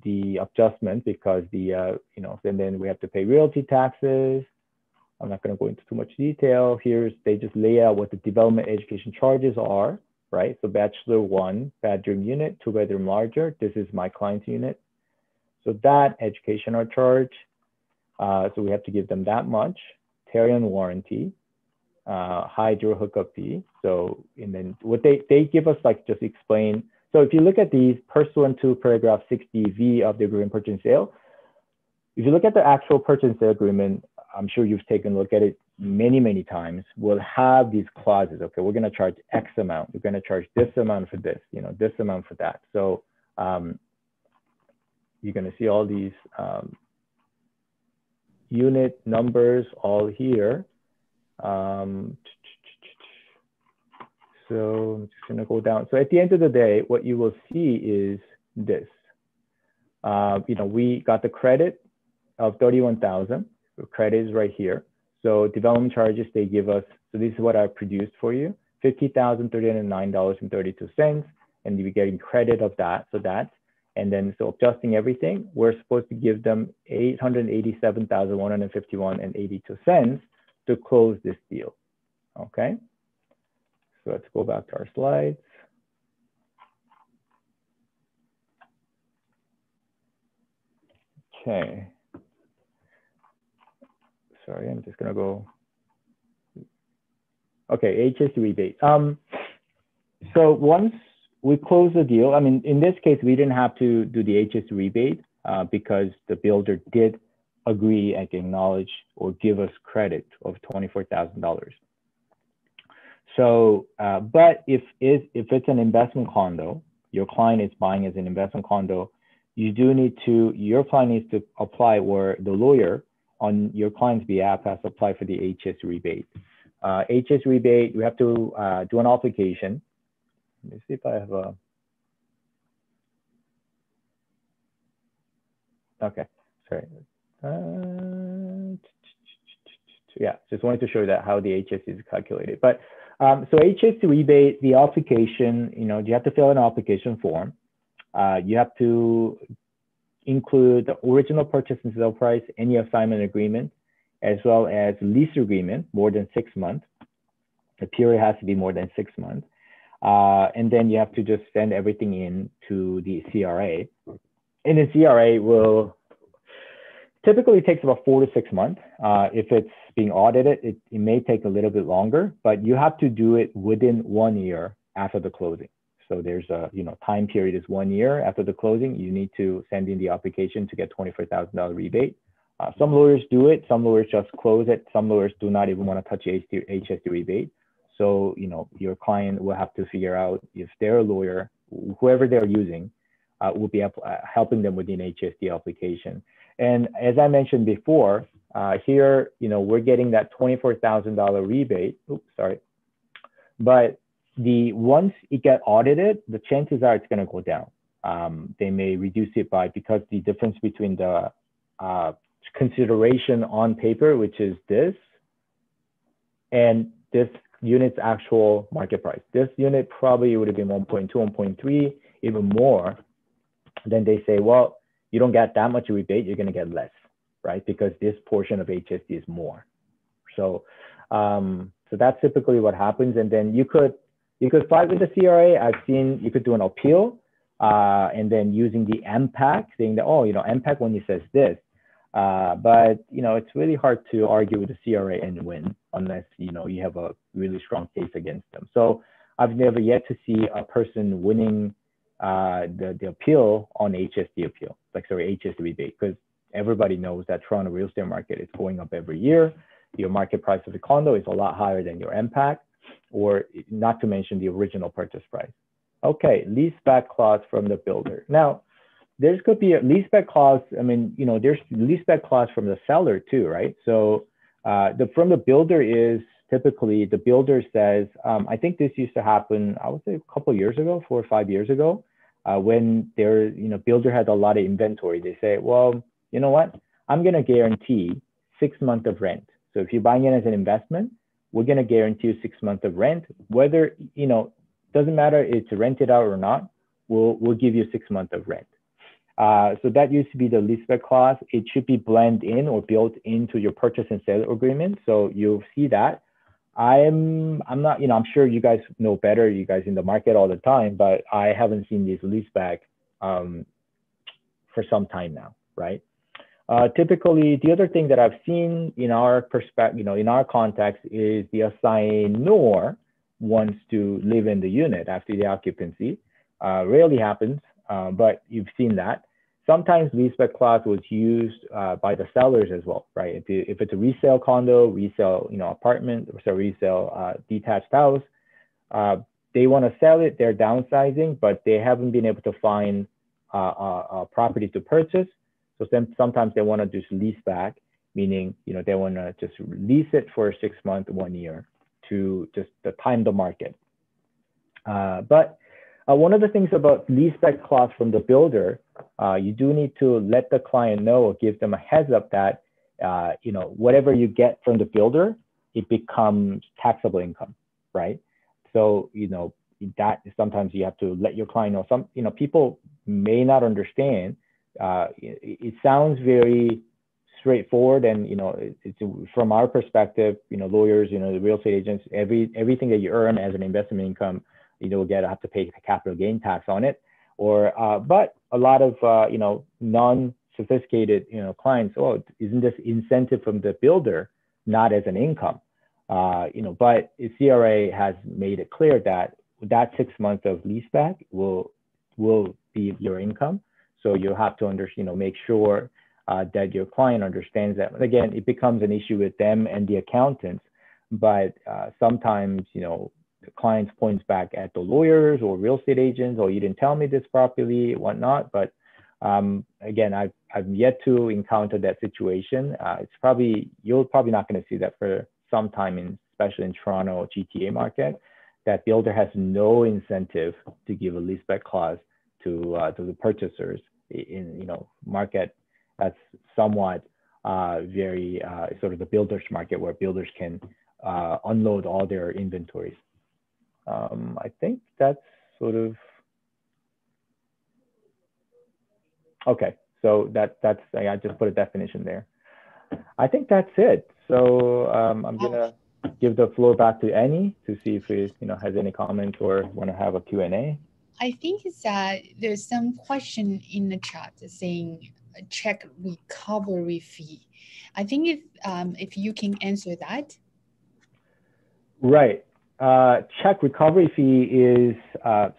the adjustment because and then we have to pay realty taxes. I'm not going to go into too much detail. They just lay out what the development education charges are, right? So bachelor 1 bedroom unit, 2-bedroom larger. This is my client's unit. So that educational charge. So we have to give them that much. Terran warranty, hydro hookup fee. So, and then what they give us, like, just explain. So if you look at these pursuant to paragraph 60V of the agreement purchase and sale, if you look at the actual purchase and sale agreement, I'm sure you've taken a look at it many, many times. We'll have these clauses. Okay, we're going to charge X amount. We're going to charge this amount for this, this amount for that. So you're going to see all these unit numbers all here. So I'm just going to go down. So at the end of the day, what you will see is this. We got the credit of 31,000. The credit is right here. So development charges they give us. So this is what I produced for you: $50,309.32, and you're getting credit of that. So that's, and then so adjusting everything, we're supposed to give them $887,151.82 to close this deal. Okay. So let's go back to our slides. Okay. Sorry, I'm just gonna go. Okay, HST rebate. So once we close the deal, I mean, in this case, we didn't have to do the HST rebate because the builder did agree and acknowledge or give us credit of $24,000. So, but if it's an investment condo, your client is buying as an investment condo, you do need to, your client needs to apply, or the lawyer on your client's behalf has to apply for the HS rebate. HS rebate, you have to do an application. Let me see if I have a, okay, sorry. Yeah, just wanted to show that how the HS is calculated. But so HS rebate, the application, you have to fill an application form. You have to include the original purchase and sale price, any assignment agreement, as well as lease agreement, more than 6 months. The period has to be more than 6 months. And then you have to just send everything in to the CRA. And the CRA will typically takes about 4 to 6 months. If it's being audited, it may take a little bit longer, but you have to do it within 1 year after the closing. So there's a, time period is 1 year after the closing. You need to send in the application to get $24,000 rebate. Some lawyers do it. Some lawyers just close it. Some lawyers do not even want to touch HSD rebate. So, your client will have to figure out if their lawyer, whoever they're using, will be helping them with an HSD application. And as I mentioned before, here, we're getting that $24,000 rebate. Oops, sorry. But once it gets audited, the chances are it's going to go down. They may reduce it because the difference between the consideration on paper, which is this, and this unit's actual market price. This unit probably would have been 1.2, 1.3, even more. Then they say, well, you don't get that much rebate, you're going to get less, right? Because this portion of HSD is more. So, so that's typically what happens. And then you could fight with the CRA. I've seen you could do an appeal, and then using the MPAC, saying that, oh, MPAC only says this. But it's really hard to argue with the CRA and win unless you have a really strong case against them. So I've never yet to see a person winning the appeal on HSD appeal, HSD rebate, because everybody knows that Toronto real estate market is going up every year. Your market price of the condo is a lot higher than your MPAC, or not to mention the original purchase price. Okay, lease back clause from the builder. Now, there could be a lease back clause. I mean, there's lease back clause from the seller too, right? So from the builder is typically the builder says, I think this used to happen, I would say a couple of years ago, 4 or 5 years ago, when their builder had a lot of inventory. They say, well, you know what? I'm going to guarantee 6 months of rent. So if you're buying it as an investment, we're going to guarantee you 6 months of rent. Whether, doesn't matter if it's rented out or not, we'll give you 6 months of rent. So that used to be the leaseback clause. It should be blended in or built into your purchase and sale agreement. So you'll see that. I'm not, I'm sure you guys know better, you guys in the market all the time, but I haven't seen these leaseback for some time now, right? Typically, the other thing that I've seen in our perspective, in our context, is the assignor wants to live in the unit after the occupancy. Rarely happens, but you've seen that. Sometimes leaseback clause was used by the sellers as well, right? If it's a resale condo, resale, apartment, or resale detached house, they want to sell it. They're downsizing, but they haven't been able to find a property to purchase. So sometimes they want to just lease back, meaning they want to just lease it for 6 months, 1 year to just time the market. But one of the things about leaseback clause from the builder, you do need to let the client know or give them a heads up that whatever you get from the builder, it becomes taxable income, right? So that sometimes you have to let your client know. Some people may not understand. It sounds very straightforward, and it's from our perspective, lawyers, the real estate agents, everything that you earn as an investment income, have to pay capital gain tax on it. Or but a lot of non-sophisticated clients, oh, isn't this incentive from the builder not as an income? But CRA has made it clear that 6 months of leaseback will be your income. So you have to make sure that your client understands that. Again, it becomes an issue with them and the accountants, but sometimes the clients points back at the lawyers or real estate agents, or you didn't tell me this properly, whatnot. But Again, I've yet to encounter that situation. You're probably not going to see that for some time, especially in Toronto GTA market, that builder has no incentive to give a leaseback clause to the purchasers in market that's somewhat very sort of the builders market where builders can unload all their inventories. I think that's sort of okay. So that's I just put a definition there. I think that's it. So I'm gonna give the floor back to Annie to see if it has any comments or want to have a Q&A. I think it's that there's some question in the chat saying check recovery fee. I think if you can answer that. Right. Check recovery fee is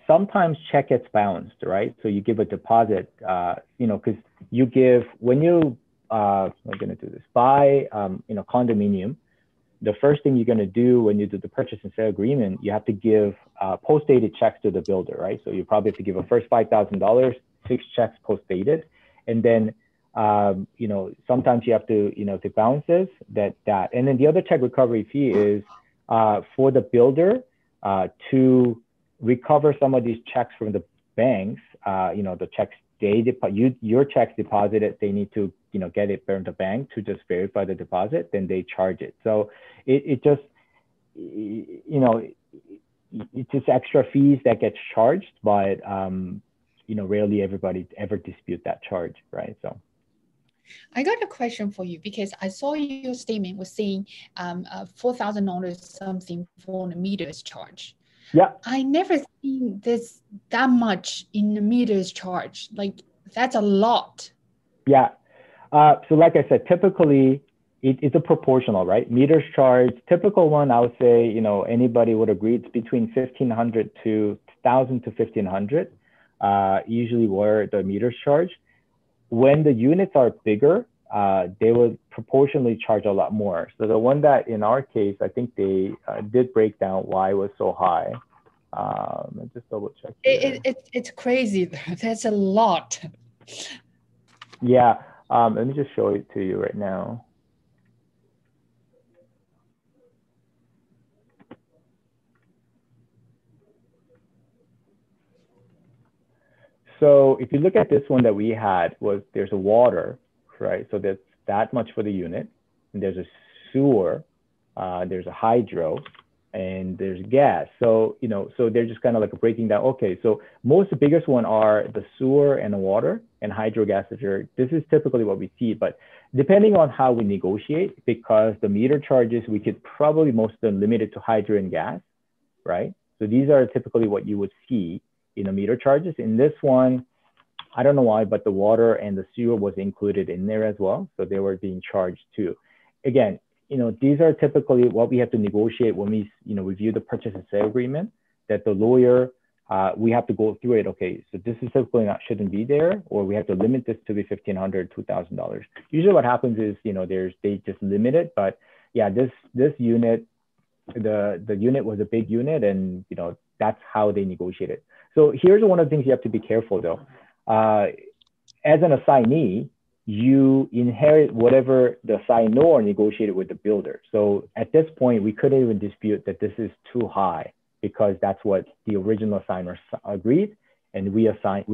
sometimes check gets bounced, right? So you give a deposit, because you give when you I'm gonna do this buy condominium. The first thing you're going to do when you do the purchase and sale agreement, you have to give post-dated checks to the builder, right? So you probably have to give a first $5,000, 6 checks post-dated, and then sometimes you have to to bounce this that, and then the other check recovery fee is for the builder to recover some of these checks from the banks. The checks your checks deposited, they need to get it from the bank to just verify the deposit, then they charge it. So it's just extra fees that get charged, but rarely everybody ever dispute that charge, right? So I got a question for you because I saw your statement was saying $4,000 something for the meters charge. Yeah, I never seen this that much in the meters charge. Like that's a lot. Yeah. So like I said, typically it's a proportional, right? Meters charge, typical one, I would say, anybody would agree it's between 1,500 to 1,000 to 1,500, usually where the meters charge. When the units are bigger, they would proportionally charge a lot more. So the one that in our case, I think they did break down why it was so high. Let's just double check here. It's crazy. That's a lot. Yeah. Let me just show it to you right now. So if you look at this one that we had, there's a water, right? So that's that much for the unit. And there's a sewer, there's a hydro, and there's gas. So, so they're just kind of like breaking down. Okay, so the biggest one are the sewer and the water and hydro gas. This is typically what we see, but depending on how we negotiate, because the meter charges, we could probably most of them limited to hydro and gas, right? So these are typically what you would see in the meter charges. In this one, I don't know why, but the water and the sewer was included in there as well. So they were being charged too. Again, these are typically what we have to negotiate when we, review the purchase and sale agreement, that the lawyer, we have to go through it. Okay, so this is typically shouldn't be there, or we have to limit this to be $1,500, $2,000. Usually what happens is, they just limit it, but yeah, this unit, the unit was a big unit, and, that's how they negotiate it. So here's one of the things you have to be careful though. As an assignee, you inherit whatever the assignor negotiated with the builder. So at this point, we couldn't even dispute that this is too high because that's what the original assigner agreed. And we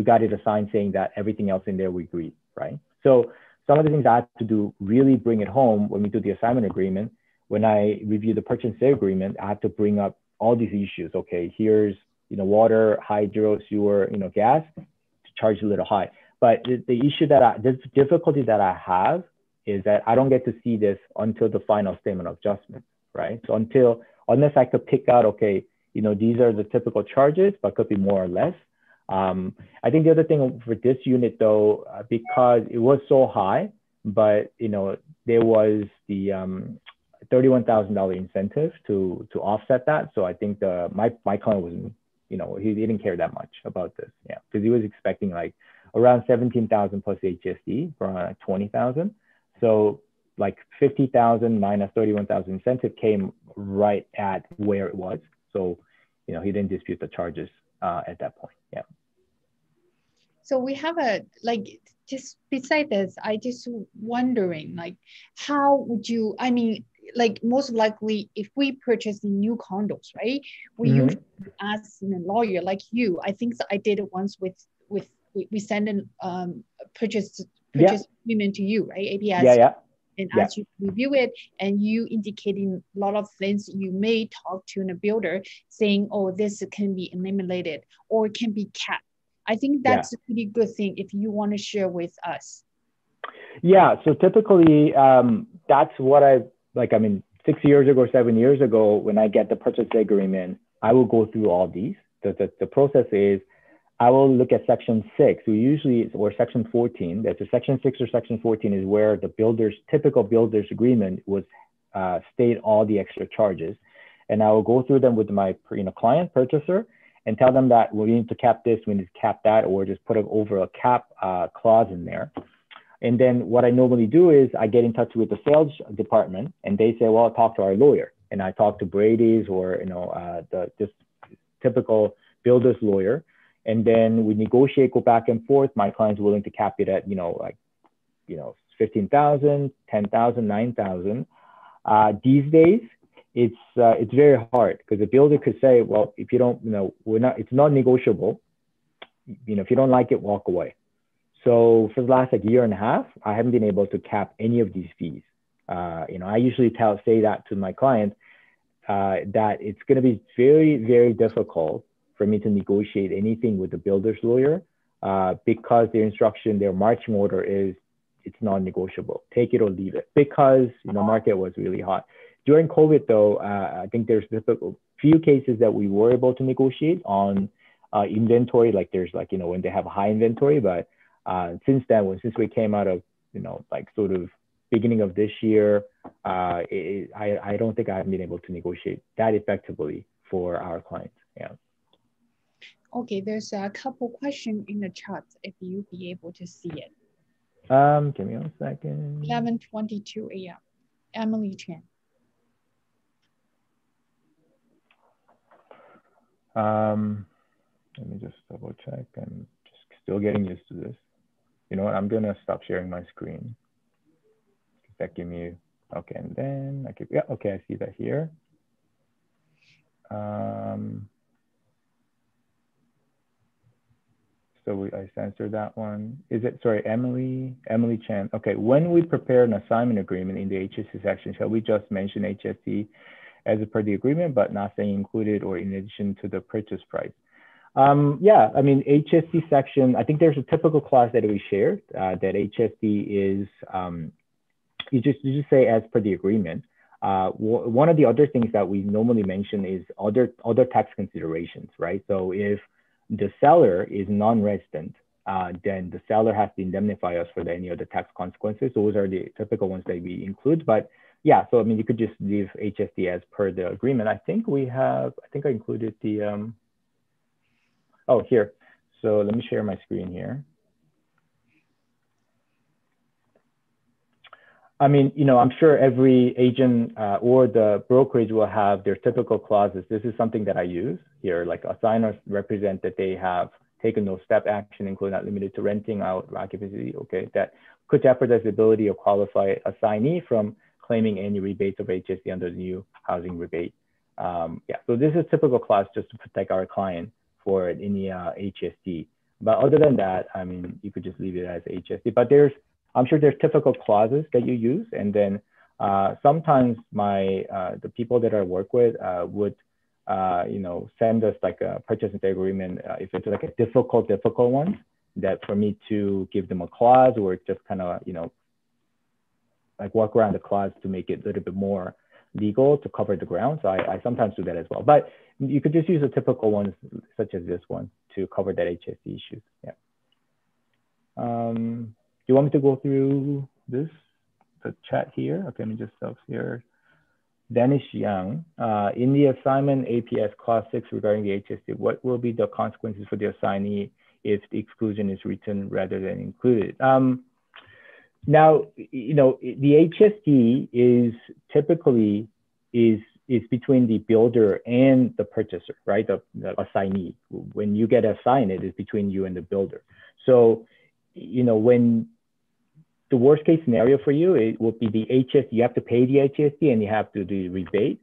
got it assigned saying that everything else in there we agreed, right? So some of the things I have to do really bring it home when we do the assignment agreement. When I review the purchase and sale agreement, I have to bring up all these issues. Okay, here's water, hydro, sewer, gas, to charge a little high. But the issue this difficulty that I have is that I don't get to see this until the final statement of adjustment, right? So unless I could pick out, okay, these are the typical charges, but could be more or less. I think the other thing for this unit though, because it was so high, but there was the $31,000 incentive to offset that. So I think my client wasn't, he didn't care that much about this, yeah, because he was expecting like around 17,000 plus HSD for around 20,000. So like 50,000 minus 31,000 incentive came right at where it was. So, he didn't dispute the charges at that point. Yeah. So we have just beside this, I just wondering how would you, I mean, most likely if we purchase new condos, right? We usually ask a lawyer like you. I think I did it once with we send an purchase agreement to you, right? ABS. And ask you to review it, and you indicating a lot of things. You may talk to a builder saying, oh, this can be eliminated or can be kept. I think that's a pretty good thing if you want to share with us. Yeah, so typically that's what I 6 years ago, 7 years ago, when I get the purchase agreement, I will go through all these. The process is I will look at section 6, or section 14. That's a section 6 or section 14 is where the typical builder's agreement would state all the extra charges. And I will go through them with my client purchaser and tell them that we need to cap this, we need to cap that, or just put over a cap clause in there. And then what I normally do is I get in touch with the sales department and they say, well, talk to our lawyer. And I talk to Brady's or, the just typical builder's lawyer. And then we negotiate, go back and forth. My client's willing to cap it at, 15,000, 10,000, 9,000. These days, it's very hard because the builder could say, well, if you don't, it's not negotiable. If you don't like it, walk away. So for the last year and a half, I haven't been able to cap any of these fees. I usually say that to my clients that it's going to be very, very difficult for me to negotiate anything with the builder's lawyer because their marching order is it's non-negotiable. Take it or leave it because market was really hot. During COVID though, I think there's few cases that we were able to negotiate on inventory, when they have high inventory, but since we came out of sort of beginning of this year, I don't think I've been able to negotiate that effectively for our clients. Yeah. Okay, there's a couple questions in the chat if you be able to see it. Give me 1 second. 11:22 a.m. Emily Chen. Let me just double check. I'm just still getting used to this. You know what? I'm gonna stop sharing my screen. That give me okay, and then okay, I see that here. So I answered that one. Is it, sorry, Emily Chan. Okay, when we prepare an assignment agreement in the HST section, shall we just mention HST as per the agreement, but not saying included or in addition to the purchase price? Yeah, I mean, HST section, I think there's a typical clause that we shared that HST is, you just say as per the agreement. One of the other things that we normally mention is other tax considerations, right? So if the seller is non-resident, then the seller has to indemnify us for any other tax consequences. Those are the typical ones that we include. But yeah, so I mean, you could just leave HST as per the agreement. I think I included the, oh, here. So let me share my screen here. I mean, I'm sure every agent or the brokerage will have their typical clauses. This is something that I use here, like assigners represent that they have taken no step action, including not limited to renting out occupancy, okay, that could jeopardize the ability of qualified assignee from claiming any rebates of HST under the new housing rebate. Yeah, so this is a typical clause just to protect our client for any HST. But other than that, I mean, you could just leave it as HST. But I'm sure there's typical clauses that you use, and then sometimes the people that I work with would send us like a purchase and sale agreement if it's like a difficult one, that for me to give them a clause or just kind of like walk around the clause to make it a little bit more legal to cover the ground. So I sometimes do that as well. But you could just use the typical ones such as this one to cover that HST issue. Yeah. Do you want me to go through the chat here? Okay, let me just stop here. Dennis Young, in the assignment APS clause 6 regarding the HST, what will be the consequences for the assignee if the exclusion is written rather than included? Now, the HST is typically is between the builder and the purchaser, right? The assignee. When you get assigned, it is between you and the builder. So, when the worst case scenario for you, it will be the HSD. You have to pay the HSD and you have to do the rebate,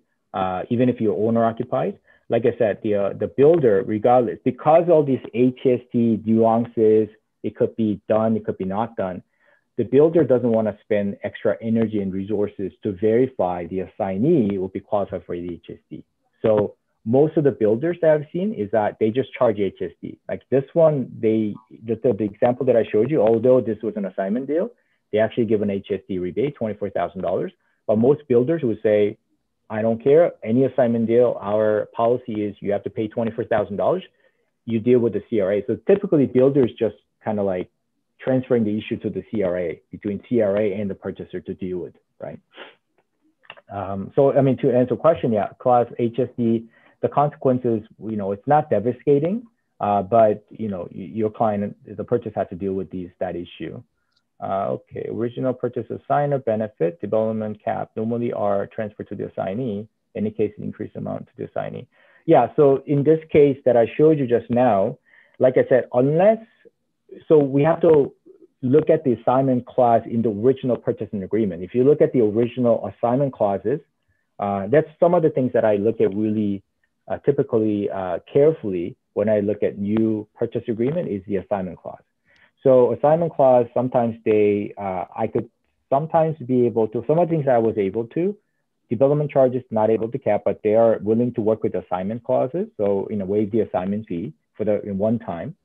even if you're owner occupied. Like I said, the builder, regardless, because all these HSD nuances, it could be done, it could be not done. The builder doesn't want to spend extra energy and resources to verify the assignee will be qualified for the HSD. So most of the builders that I've seen is that they just charge HSD. Like this one, the example that I showed you, although this was an assignment deal, they actually give an HSD rebate, $24,000. But most builders would say, I don't care, any assignment deal, our policy is you have to pay $24,000. You deal with the CRA. So typically builders just kind of like transferring the issue to the CRA, between CRA and the purchaser to deal with, right? So, I mean, to answer the question, yeah, class HSD, the consequences, it's not devastating, but, your client, the purchase has to deal with that issue. Okay, original purchase assigner benefit, development cap normally are transferred to the assignee, in the case increased amount to the assignee. Yeah, so in this case that I showed you just now, like I said, so we have to look at the assignment clause in the original purchasing agreement. If you look at the original assignment clauses, that's some of the things that I look at really typically carefully when I look at new purchase agreement is the assignment clause. So assignment clause, sometimes I could sometimes be able to, some of the things I was able to, development charges not able to cap, but they are willing to work with assignment clauses. So, waive the assignment fee for in one time.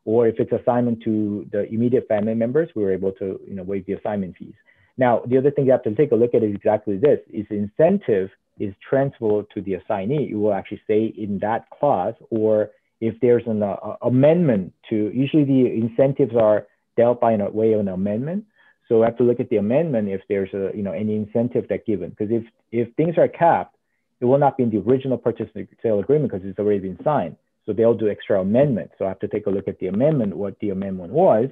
Or if it's assignment to the immediate family members, we were able to, waive the assignment fees. Now, the other thing you have to take a look at is exactly this, is incentive is transferable to the assignee. You will actually say in that clause, or if there's an amendment to, usually the incentives are dealt by a way of an amendment. So I have to look at the amendment if there's any incentive that's given. Because if things are capped, it will not be in the original purchase and sale agreement because it's already been signed. So they'll do extra amendment. So I have to take a look at the amendment, what the amendment was.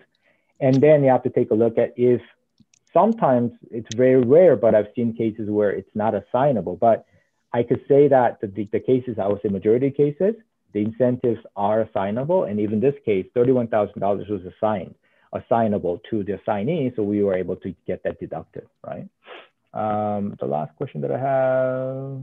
And then you have to take a look at if sometimes it's very rare, but I've seen cases where it's not assignable. But I could say that the cases, I would say majority of cases, the incentives are assignable. And even this case, $31,000 was assignable to the assignee. So we were able to get that deducted, right? The last question that I have.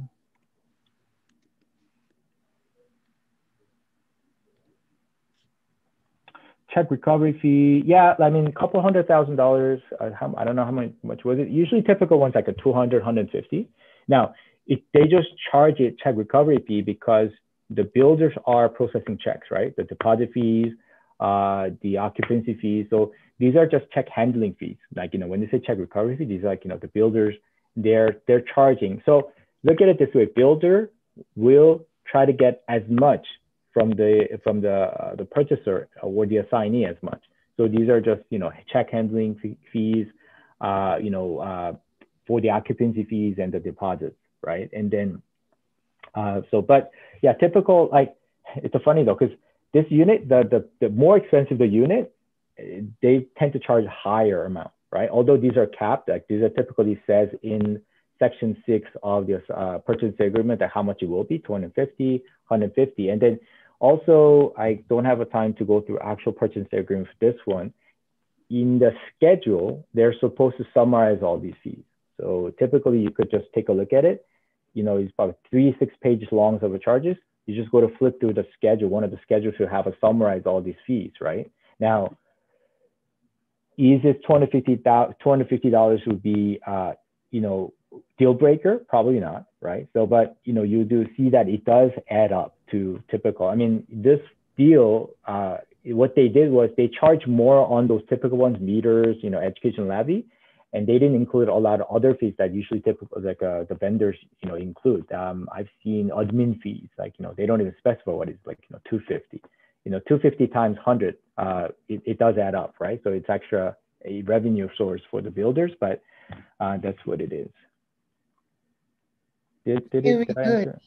Check recovery fee. Yeah, I mean, a couple $100,000. I don't know how much was it. Usually typical ones like a 200, 150. Now, they just charge a check recovery fee because the builders are processing checks, right? The deposit fees, the occupancy fees. So these are just check handling fees. Like, when they say check recovery fee, these are like, the builders, they're charging. So look at it this way, builder will try to get as much from the purchaser or the assignee as much. So these are just, check handling fees, for the occupancy fees and the deposits, right? And then, but yeah, typical, like, it's a funny though, because this unit, the more expensive the unit, they tend to charge higher amount, right? Although these are capped, like these are typically says in section 6 of this purchase agreement that how much it will be, 250, 150. And then also, I don't have a time to go through actual purchase agreement for this one. In the schedule, they're supposed to summarize all these fees. So typically you could just take a look at it. It's about 3-6 pages long of the charges. You just go to flip through the schedule. One of the schedules should have a summarize all these fees, right? Now, is it $250 would be, deal breaker? Probably not, right? So, but, you do see that it does add up to typical. I mean, this deal, what they did was they charged more on those typical ones, meters, education levy, and they didn't include a lot of other fees that usually typical, like the vendors, include. I've seen admin fees, like, they don't even specify what is like, 250, 250 times 100, it does add up, right? So it's extra a revenue source for the builders, but that's what it is. Did I answer?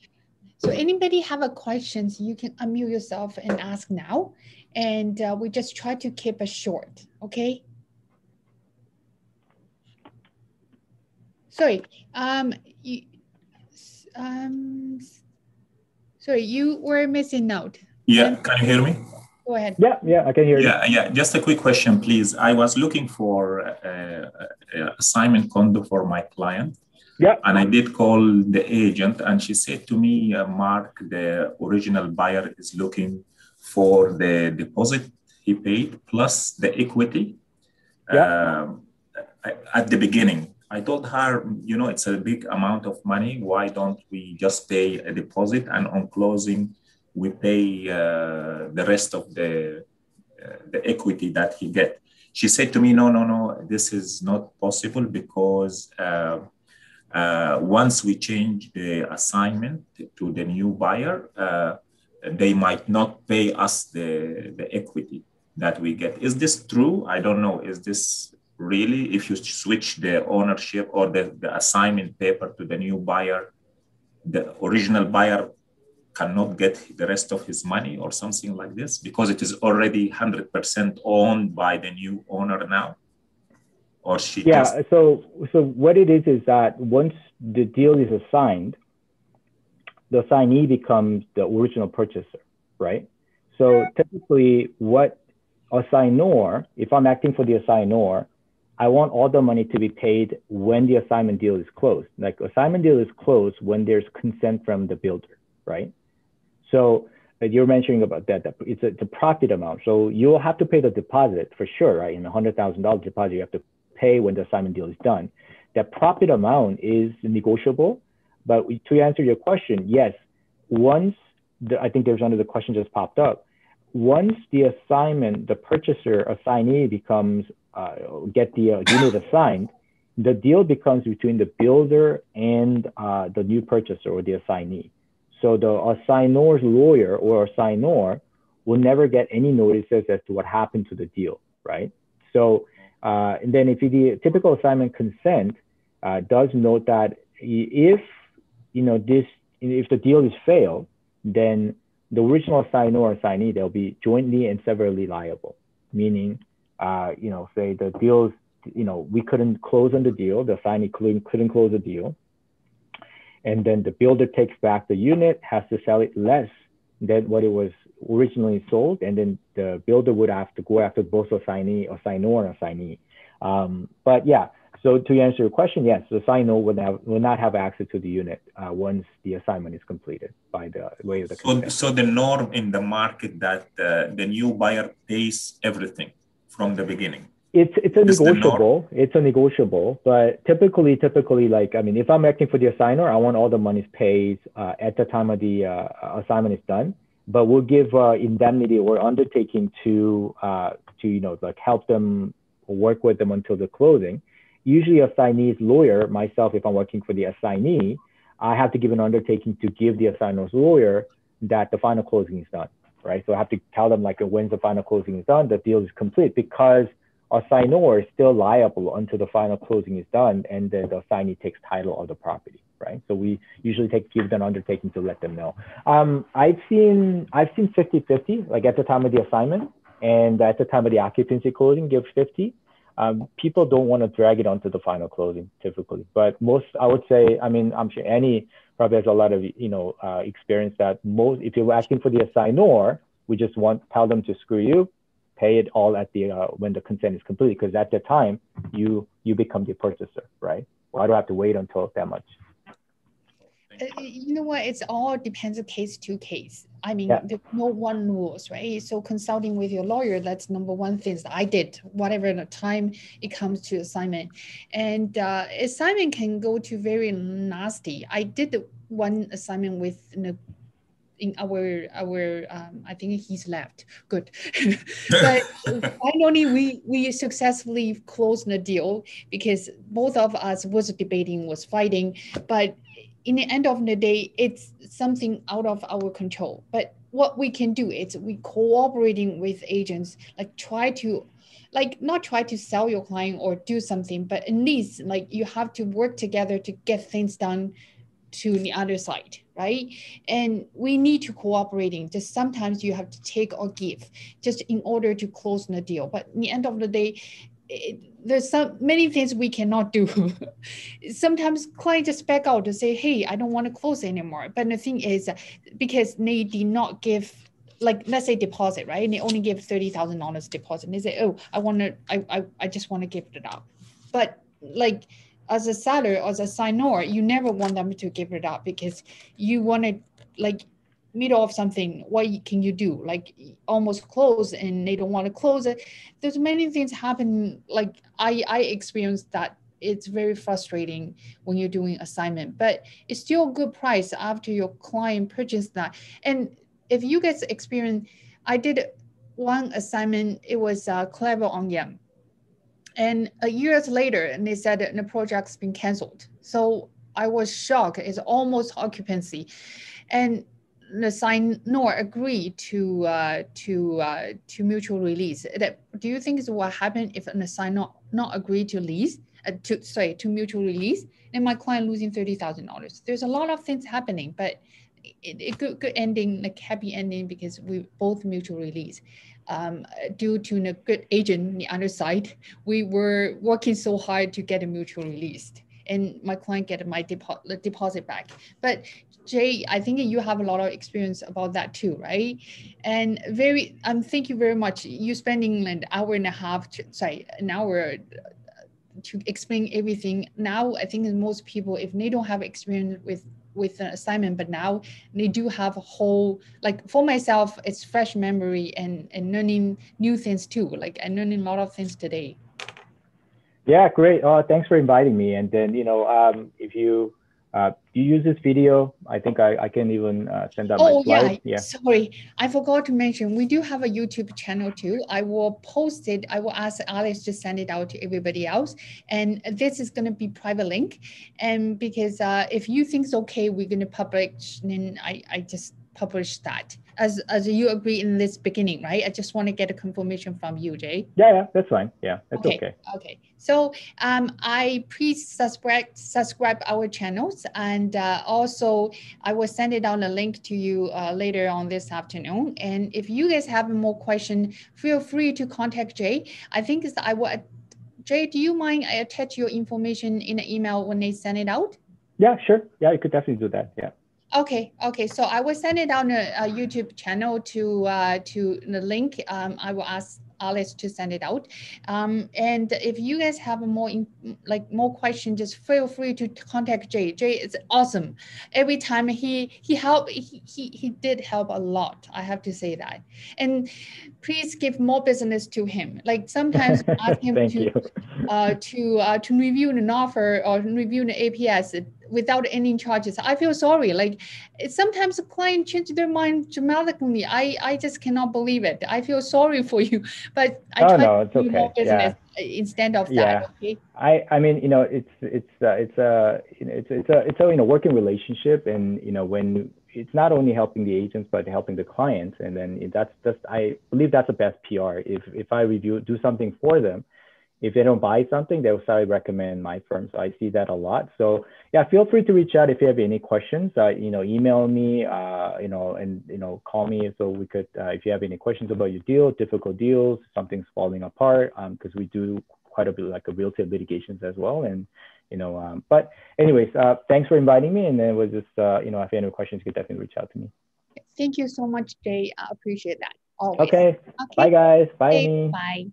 So anybody have a questions, you can unmute yourself and ask now. And we just try to keep it short, okay? Sorry, Sorry, you were missing out. Yeah, can you hear me? Go ahead. Yeah, I can hear you. Yeah. Just a quick question, please. I was looking for assignment condo for my client. Yeah. And I did call the agent, and she said to me, Mark, the original buyer is looking for the deposit he paid plus the equity. Yeah. At the beginning. I told her, it's a big amount of money. Why don't we just pay a deposit, and on closing, we pay the rest of the equity that he get? She said to me, no, this is not possible because once we change the assignment to the new buyer, they might not pay us the equity that we get. Is this true? I don't know. Is this really, if you switch the ownership or the assignment paper to the new buyer, the original buyer cannot get the rest of his money or something like this because it is already 100% owned by the new owner now? Or she so what it is that once the deal is assigned, the assignee becomes the original purchaser, right? So typically what assignor, if I'm acting for the assignor, I want all the money to be paid when the assignment deal is closed. Like assignment deal is closed when there's consent from the builder, right? So you're mentioning about that it's a profit amount. So you'll have to pay the deposit for sure, right? In a $100,000 deposit, you have to pay when the assignment deal is done. That profit amount is negotiable, but to answer your question, yes, once I think there's another question just popped up. Once the assignment, the purchaser assignee becomes, get the unit assigned, the deal becomes between the builder and the new purchaser or the assignee. So the assignor's lawyer or assignor will never get any notices as to what happened to the deal, right? So, and then if the typical assignment consent does note that if, if the deal is failed, then the original assignor or assignee, they'll be jointly and severally liable, meaning, say the deals, we couldn't close on the deal, the assignee couldn't close the deal. And then the builder takes back the unit, has to sell it less than what it was originally sold. And then the builder would have to go after both assignor and assignee. But yeah, so to answer your question, yes, the assignor will not have access to the unit once the assignment is completed by the way of the consent. So the norm in the market that the new buyer pays everything from the beginning. It's a negotiable, but typically, like, I mean, if I'm acting for the assignor, I want all the money paid at the time of the assignment is done, but we'll give indemnity or undertaking to like help them work with them until the closing. Usually assignee's lawyer, myself, if I'm working for the assignee, I have to give an undertaking to give the assignor's lawyer that the final closing is done, right? So I have to tell them like when the final closing is done, the deal is complete, because assignor is still liable until the final closing is done, and then the assignee takes title of the property, right? So we usually give them undertaking to let them know. I've seen 50-50, like at the time of the assignment and at the time of the occupancy closing, give 50. People don't want to drag it onto the final closing typically, but most, I would say, I mean, I'm sure Annie probably has a lot of experience that most, if you're asking for the assignor, we just tell them to screw you, pay it all at the when the consent is complete, because at that time you become the purchaser, right? Well, I don't have to wait until that much. You know what? It's all depends on case to case. I mean, there's no one rules, right? So consulting with your lawyer, that's number one thing that I did, whatever the time it comes to assignment. And assignment can go to very nasty. I did one assignment with in our I think he's left. Good. But finally we successfully closed the deal because both of us was debating, was fighting, but in the end of the day, it's something out of our control. But what we can do is we cooperating with agents, like not try to sell your client or do something, but at least like you have to work together to get things done to the other side, right? And we need to cooperating. Just sometimes you have to take or give just in order to close the deal. But in the end of the day, there's many things we cannot do. Sometimes clients just back out to say, hey, I don't want to close anymore. But the thing is, because they did not give, like, let's say deposit, right? And they only give $30,000 deposit. And they say, oh, I just want to give it up. But like, as a seller, as a signor, you never want them to give it up because you want to, like, middle of something, what can you do? Like, almost close and they don't want to close it. There's many things happen. Like, I experienced that. It's very frustrating when you're doing assignment, but it's still a good price after your client purchased that. And if you guys experience, I did one assignment, it was Clever on Yam. And a years later, and they said the project's been canceled. So I was shocked. It's almost occupancy. And the signor agreed to mutual release. Do you think is what happened if an assignor not agree to lease to mutual release? And my client losing $30,000. There's a lot of things happening, but it good ending, like happy ending, because we both mutual release. Due to a good agent on the other side, we were working so hard to get a mutual released, and my client get my deposit back. But Jay, I think you have a lot of experience about that too, right? And thank you very much. You spending an hour and a half, an hour to explain everything. Now, I think most people, if they don't have experience with an assignment, but now they do have a whole, like for myself, it's fresh memory and learning new things too. Like I'm learning a lot of things today. Yeah, great. Thanks for inviting me. And then, if you use this video, I think I can even send out my slides. Yeah. Sorry, I forgot to mention, we do have a YouTube channel too. I will post it. I will ask Alex to send it out to everybody else. And this is going to be private link. And because if you think it's okay, we're going to publish, then I just publish that. As you agree in this beginning, right? I just want to get a confirmation from you, Jay. Yeah, that's fine. Yeah, that's okay. Okay. So I please subscribe our channels, and also I will send it down a link to you later on this afternoon. And if you guys have more questions, feel free to contact Jay. I think I will. Jay, do you mind I attach your information in an email when they send it out? Yeah, sure. Yeah, you could definitely do that. Yeah. Okay. So I will send it on a YouTube channel to the link. I will ask Alex to send it out. And if you guys have more questions, just feel free to contact Jay. Jay is awesome. Every time he helped, he did help a lot. I have to say that. And please give more business to him. Like sometimes ask him to review an offer or review an APS without any charges. I feel sorry. Like sometimes a client change their mind dramatically. I just cannot believe it. I feel sorry for you, but I try to do more business instead of that. Okay. I mean, it's a working relationship, and when it's not only helping the agents but helping the clients, and then I believe that's the best PR. If I do something for them, if they don't buy something, they'll probably recommend my firm. So I see that a lot. So yeah, feel free to reach out if you have any questions. Email me, and call me. So we could, if you have any questions about your deal, difficult deals, something's falling apart, because we do quite a bit like a real estate litigations as well. And but anyways, thanks for inviting me. And then it was just, if you have any questions, you could definitely reach out to me. Thank you so much, Jay. I appreciate that. Always. Okay. Bye guys. Bye. Bye.